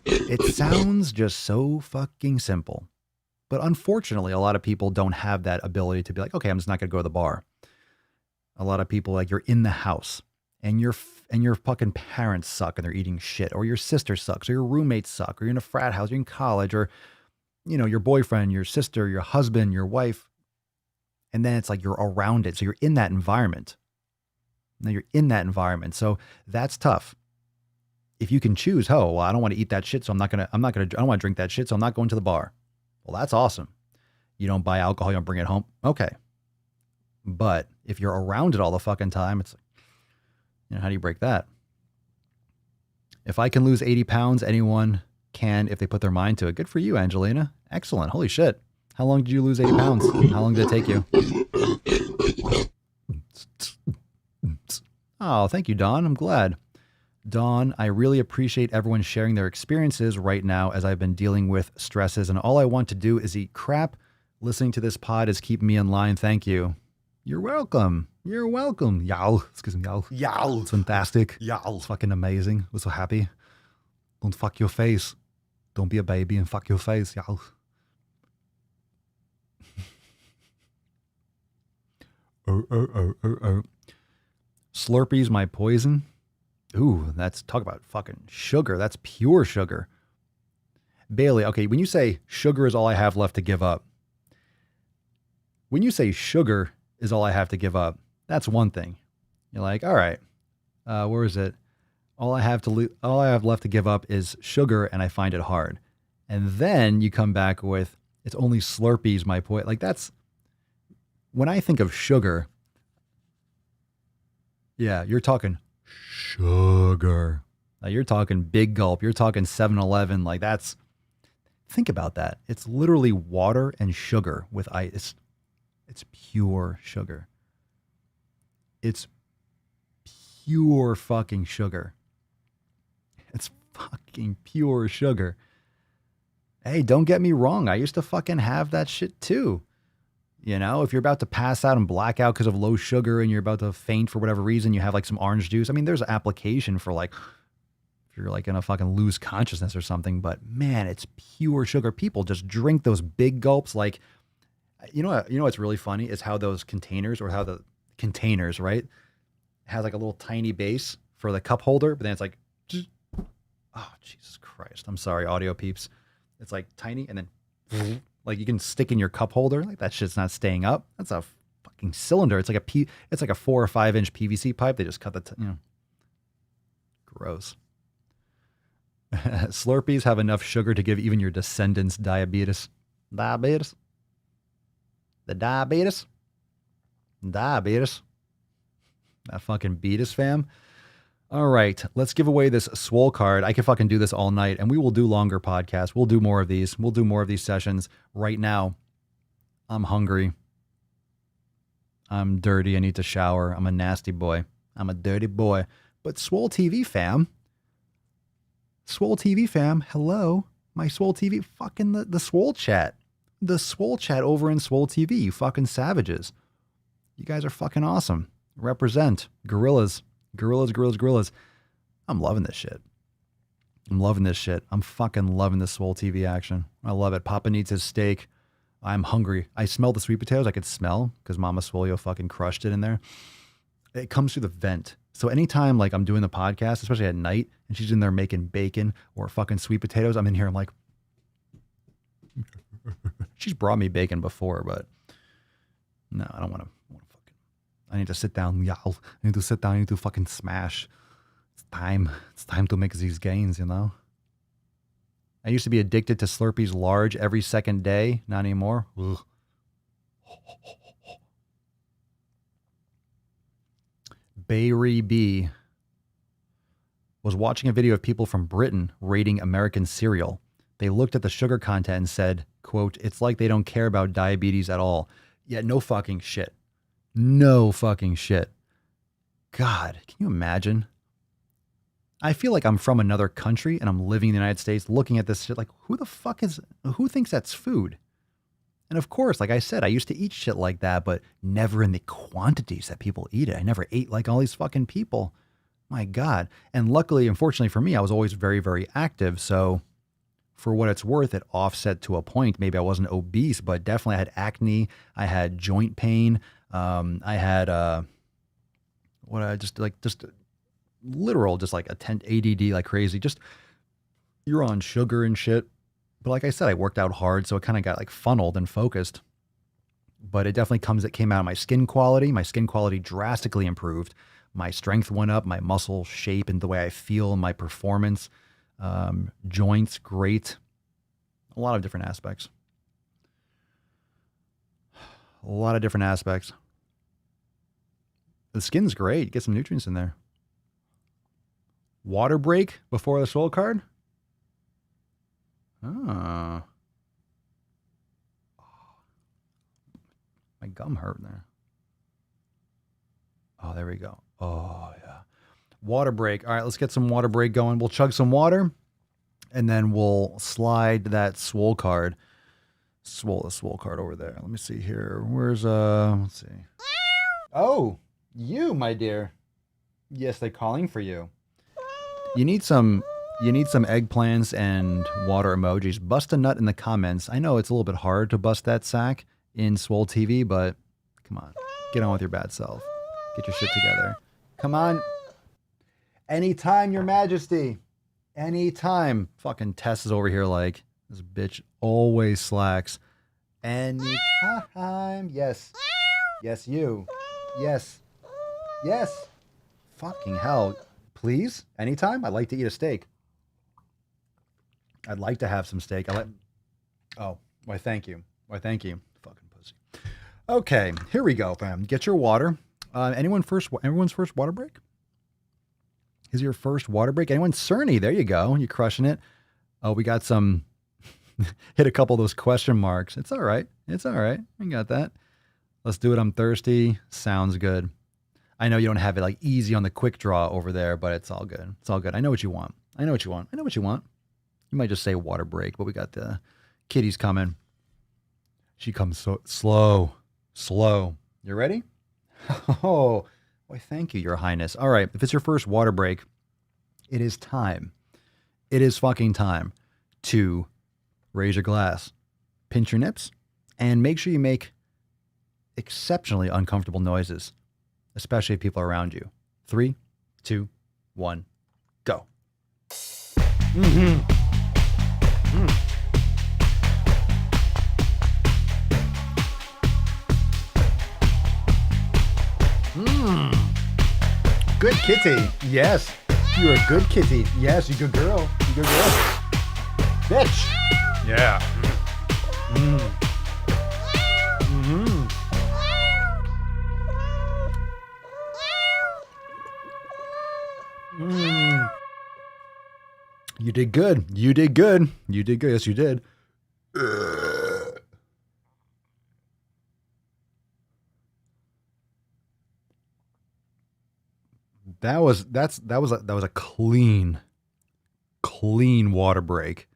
It sounds just so fucking simple. But unfortunately, a lot of people don't have that ability to be like, okay, I'm just not going to go to the bar. A lot of people, like, you're in the house and your fucking parents suck and they're eating shit, or your sister sucks, or your roommates suck, or you're in a frat house, you're in college, or, your boyfriend, your sister, your husband, your wife. And then it's like you're around it. So you're in that environment. Now you're in that environment. So that's tough. If you can choose, I don't want to eat that shit, so I don't want to drink that shit, so I'm not going to the bar. Well, that's awesome. You don't buy alcohol, you don't bring it home. Okay. But if you're around it all the fucking time, it's like, how do you break that? If I can lose 80 pounds, anyone can if they put their mind to it. Good for you, Angelina. Excellent. Holy shit. How long did you lose 80 pounds? How long did it take you? Oh, thank you, Don. I'm glad. Dawn, I really appreciate everyone sharing their experiences right now as I've been dealing with stresses, and all I want to do is eat crap. Listening to this pod is keeping me in line. Thank you. You're welcome. You're welcome. Y'all. Excuse me, y'all. Y'all. It's fantastic. Y'all. It's fucking amazing. We're so happy. Don't fuck your face. Don't be a baby and fuck your face, y'all. Slurpee's my poison. Ooh, that's talk about fucking sugar. That's pure sugar. Bailey, okay, when you say sugar is all I have left to give up, when you say sugar is all I have to give up, that's one thing. You're like, all right, where is it? All I have left to give up is sugar, and I find it hard. And then you come back with, it's only Slurpee's my poison. Like that's, when I think of sugar, yeah, you're talking sugar. Like you're talking Big Gulp. You're talking 7-Eleven. Like that's, think about that. It's literally water and sugar with ice. It's pure sugar. It's pure fucking sugar. It's fucking pure sugar. Hey, don't get me wrong. I used to fucking have that shit too. You know, if you're about to pass out and black out because of low sugar and you're about to faint for whatever reason, you have like some orange juice. I mean, there's an application for like, if you're like going to fucking lose consciousness or something, but man, it's pure sugar. People just drink those big gulps. Like, you know what's really funny is how those containers or how the containers, right, has like a little tiny base for the cup holder, but then it's like, oh, Jesus Christ. I'm sorry, audio peeps. It's like tiny and then like you can stick in your cup holder. Like that shit's not staying up. That's a fucking cylinder. It's like a 4 or 5 inch PVC pipe. They just cut the, gross. Slurpees have enough sugar to give even your descendants diabetes. Diabetes? The diabetes? Diabetes. That fucking beatus, fam. All right, let's give away this Swole card. I can fucking do this all night, and we will do longer podcasts. We'll do more of these. We'll do more of these sessions. Right now, I'm hungry. I'm dirty. I need to shower. I'm a nasty boy. I'm a dirty boy. But Swole TV fam. Swole TV fam. Hello. My Swole TV. Fucking the Swole chat. The Swole chat over in Swole TV. You fucking savages. You guys are fucking awesome. Represent. Gorillas. Gorillas, gorillas, gorillas. I'm loving this shit. I'm loving this shit. I'm fucking loving this Swole TV action. I love it. Papa needs his steak. I'm hungry. I smell the sweet potatoes. I could smell because Mama Swolio fucking crushed it in there. It comes through the vent. So anytime like I'm doing the podcast, especially at night, and she's in there making bacon or fucking sweet potatoes, I'm in here. I'm like, she's brought me bacon before, but no, I don't want to. I need to sit down, y'all. I need to sit down. I need to fucking smash. It's time. It's time to make these gains, you know? I used to be addicted to Slurpees large every second day. Not anymore. Ugh. Bayry B was watching a video of people from Britain rating American cereal. They looked at the sugar content and said, quote, it's like they don't care about diabetes at all. Yeah, no fucking shit. No fucking shit. God, can you imagine? I feel like I'm from another country and I'm living in the United States looking at this shit like, who thinks that's food? And of course, like I said, I used to eat shit like that, but never in the quantities that people eat it. I never ate like all these fucking people. My God. And luckily, unfortunately for me, I was always very, very active. So for what it's worth, it offset to a point. Maybe I wasn't obese, but definitely I had acne. I had joint pain. I had, literal, just like ADD like crazy. Just, you're on sugar and shit. But like I said, I worked out hard. So it kind of got like funneled and focused, but it definitely came out of my skin quality. My skin quality drastically improved. My strength went up, my muscle shape and the way I feel, my performance, joints, great. A lot of different aspects. A lot of different aspects. The skin's great. Get some nutrients in there. Water break before the Swole card? Ah. My gum hurt there. Oh, there we go. Oh, yeah. Water break. All right, let's get some water break going. We'll chug some water, and then we'll slide that Swole card. The Swole card over there. Let me see here. Where's, let's see. Oh, you, my dear. Yes, they're calling for you. You need some eggplants and water emojis. Bust a nut in the comments. I know it's a little bit hard to bust that sack in Swole TV, but come on. Get on with your bad self. Get your shit together. Come on. Anytime, Your Majesty. Anytime. Fucking Tess is over here like, this bitch always slacks. Anytime. Yes. Yes, you. Yes. Yes. Fucking hell. Please? Anytime? I'd like to eat a steak. I'd like to have some steak. Oh, why thank you. Why thank you. Fucking pussy. Okay, here we go, fam. Get your water. Everyone's first water break? Is your first water break? Anyone? Cerny, there you go. You're crushing it. Oh, we got some, hit a couple of those question marks. It's all right. It's all right. We got that. Let's do it. I'm thirsty. Sounds good. I know you don't have it like easy on the quick draw over there, but it's all good. It's all good. I know what you want. I know what you want. I know what you want. You might just say water break, but we got the kitties coming. She comes so slow. You ready? Oh, why, thank you, Your Highness. All right, if it's your first water break, it is time. It is fucking time to raise your glass, pinch your nips, and make sure you make exceptionally uncomfortable noises, especially if people are around you. 3, 2, 1, go. Mm-hmm. Good kitty. Yes. You're a good kitty. Yes, you good girl. You good girl. Bitch. Yeah. Mm. Mm-hmm. Mm. You did good. You did good. You did good. Yes, you did. That was a clean water break.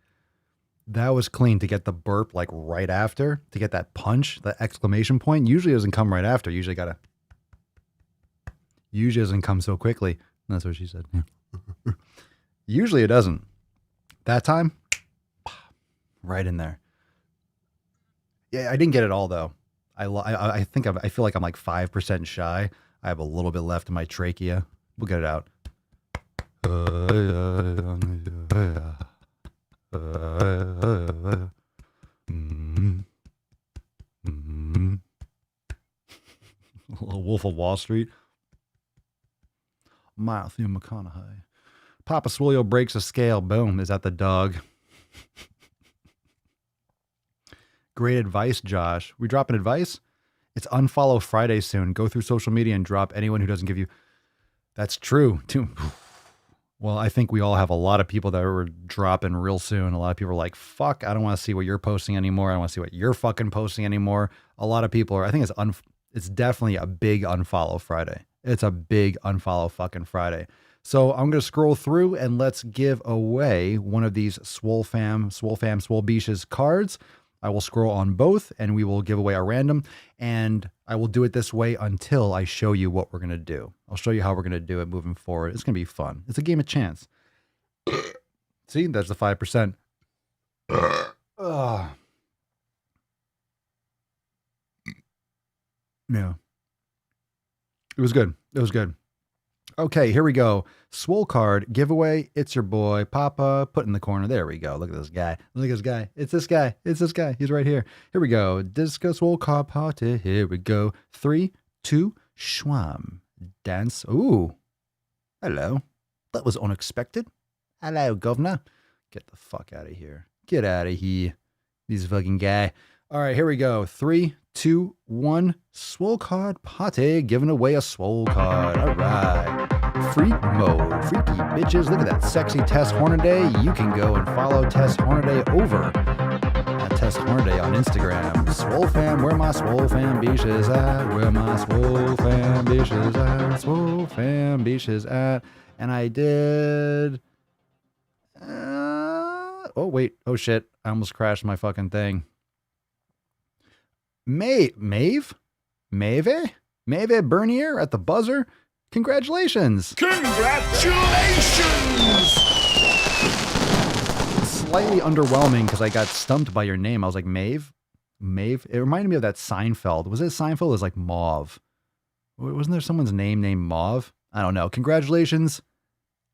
That was clean to get the burp like right after, to get that punch, the exclamation point. Usually it doesn't come right after. Usually doesn't come so quickly. That's what she said. Yeah. Usually it doesn't. That time, right in there. Yeah, I didn't get it all though. I feel like I'm like 5% shy. I have a little bit left in my trachea. We'll get it out. Wolf of Wall Street. Matthew McConaughey. Papa Swole breaks a scale. Boom. Is that the dog? Great advice, Josh. We dropping advice? It's Unfollow Friday soon. Go through social media and drop anyone who doesn't give you. That's true, too. Well, I think we all have a lot of people that are dropping real soon. A lot of people are like, fuck, I don't want to see what you're posting anymore. I don't want to see what you're fucking posting anymore. A lot of people are, I think it's definitely a big Unfollow Friday. It's a big Unfollow fucking Friday. So I'm going to scroll through and let's give away one of these Swole Beach's cards. I will scroll on both and we will give away a random, and I will do it this way until I show you what we're going to do. I'll show you how we're going to do it moving forward. It's going to be fun. It's a game of chance. See, that's the 5%. Yeah. It was good. It was good. Okay, here we go. Swole card giveaway. It's your boy Papa. Put in the corner. There we go. Look at this guy. Look at this guy. It's this guy. It's this guy. He's right here. Here we go. Disco Swole card party. Here we go. 3, 2, schwam. Dance. Ooh. Hello. That was unexpected. Hello, governor. Get the fuck out of here. Get out of here. This fucking guy. All right, here we go. 3, 2, 1. Swole card party. Giving away a swole card. All right. Freak mode. Freaky bitches. Look at that sexy Tess Hornaday. You can go and follow Tess Hornaday over at Tess Hornaday on Instagram. Swole fam, where my swole fam beaches at? Where my swole fam beaches at? Swole fam beaches at? And I did... oh, wait. Oh, shit. I almost crashed my fucking thing. Maeve Bernier at the buzzer. Congratulations. Slightly underwhelming because I got stumped by your name. I was like, Maeve? It reminded me of that Seinfeld. Was it Seinfeld? It was like Mauve. Wasn't there someone's name named Mauve? I don't know. Congratulations,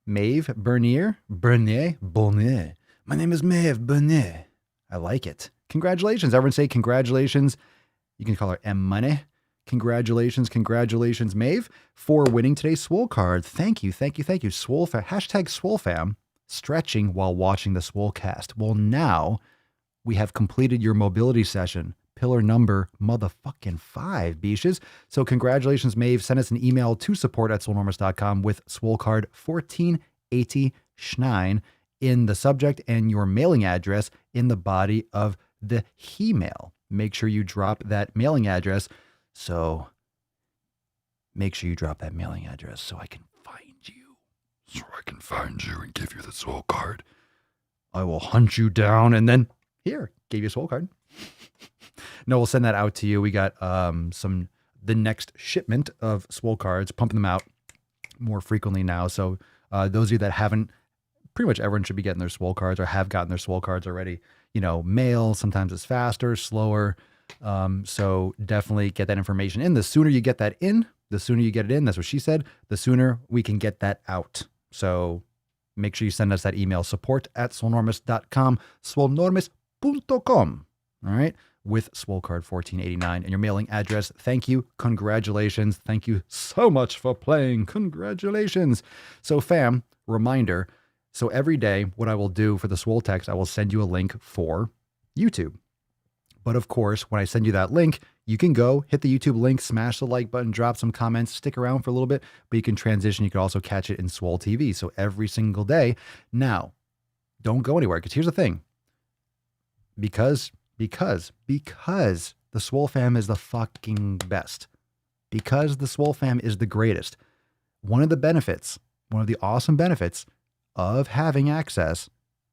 Maeve Bernier. Bernier. My name is Maeve Bernier. I like it. Congratulations. Everyone say congratulations. You can call her M Money. Congratulations, Maeve, for winning today's Swole card. Thank you. Swole fam. Hashtag Swole fam. Stretching while watching the Swole-Cast. Well, now we have completed your mobility session. Pillar number motherfucking 5, beaches. So congratulations, Maeve. Send us an email to support@swolenormous.com with Swole card 1489 in the subject and your mailing address in the body of the email. Make sure you drop that mailing address. So make sure you drop that mailing address so I can find you. So I can find you and give you the Swole card. I will hunt you down and then here, gave you a Swole card. No, we'll send that out to you. We got the next shipment of Swole cards, pumping them out more frequently now. So those of you that haven't, pretty much everyone should be getting their Swole cards or have gotten their Swole cards already. You know, mail, sometimes it's faster, slower. So definitely get that information in. The sooner you get that in, the sooner you get it in. That's what she said. The sooner we can get that out. So make sure you send us that email, support@swolenormous.com, swolenormous.com. All right. With Swole card 1489 and your mailing address. Thank you. Congratulations. Thank you so much for playing. Congratulations. So fam, reminder. So every day, what I will do for the Swole text, I will send you a link for YouTube. But of course, when I send you that link, you can go hit the YouTube link, smash the like button, drop some comments, stick around for a little bit, but you can transition. You can also catch it in Swole TV. So every single day. Now, don't go anywhere because here's the thing. Because the Swole fam is the fucking best. Because the Swole fam is the greatest. One of the awesome benefits of having access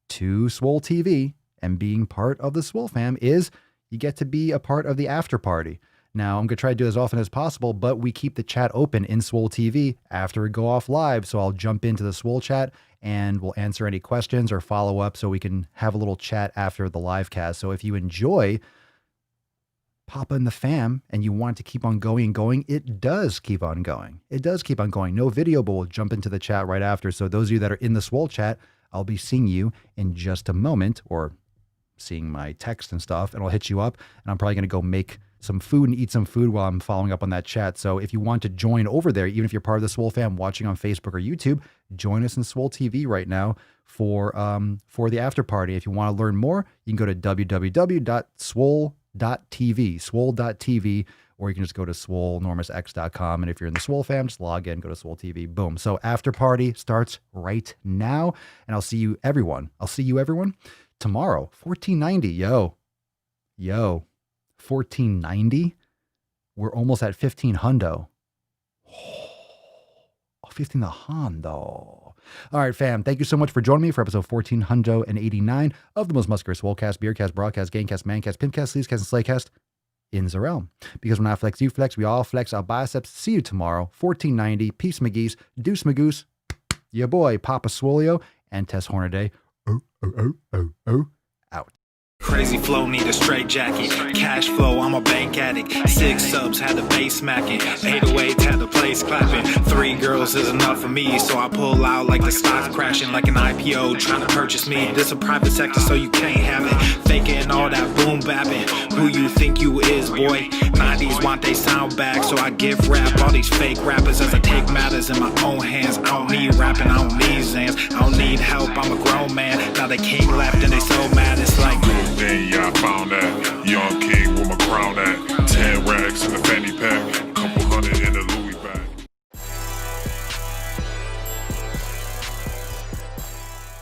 to Swole TV and being part of the Swole fam is you get to be a part of the after party. Now, I'm going to try to do it as often as possible, but we keep the chat open in Swole TV after we go off live. So I'll jump into the Swole chat and we'll answer any questions or follow up so we can have a little chat after the live cast. So if you enjoy Papa and the fam and you want it to keep on going, it does keep on going. No video, but we'll jump into the chat right after. So those of you that are in the Swole chat, I'll be seeing you in just a moment, or seeing my text and stuff, and I'll hit you up, and I'm probably going to go make some food and eat some food while I'm following up on that chat. So if you want to join over there, even if you're part of the Swole fam watching on Facebook or YouTube, join us in Swole TV right now for the after party. If you want to learn more, you can go to www.swole.tv, or you can just go to swolenormousx.com. And if you're in the Swole fam, just log in, go to Swole TV, boom. So after party starts right now, and I'll see you everyone tomorrow. 1490. Yo, 1490. We're almost at 1500. 15 hundo. All right, fam. Thank you so much for joining me for episode 1489 of the most muscular Swole-Cast, Beercast, Broadcast, Gamecast, Mancast, Pimpcast, Sleevescast, and Slaycast in the realm. Because when I flex, you flex. We all flex our biceps. See you tomorrow. 1490. Peace, McGee's. Deuce, Magoose. Your boy, Papa Swolio, and Tess Hornaday. Out. Crazy flow, need a straight jacket. Cash flow, I'm a bank addict. 6 subs, had the bass smacking. 808, had the place clapping. 3 girls is enough for me, so I pull out like the stock crashing. Like an IPO, trying to purchase me. This a private sector, so you can't have it. Faking all that boom bapping. Who you think you is, boy? 90s want they sound back, so I give rap all these fake rappers as I take matters in my own hands. I don't need rapping, I don't need Zans. I don't need help, I'm a grown man. Now they king left and they so mad, it's like Then yeah, I found that young king with my crown at 10 racks in the Fendi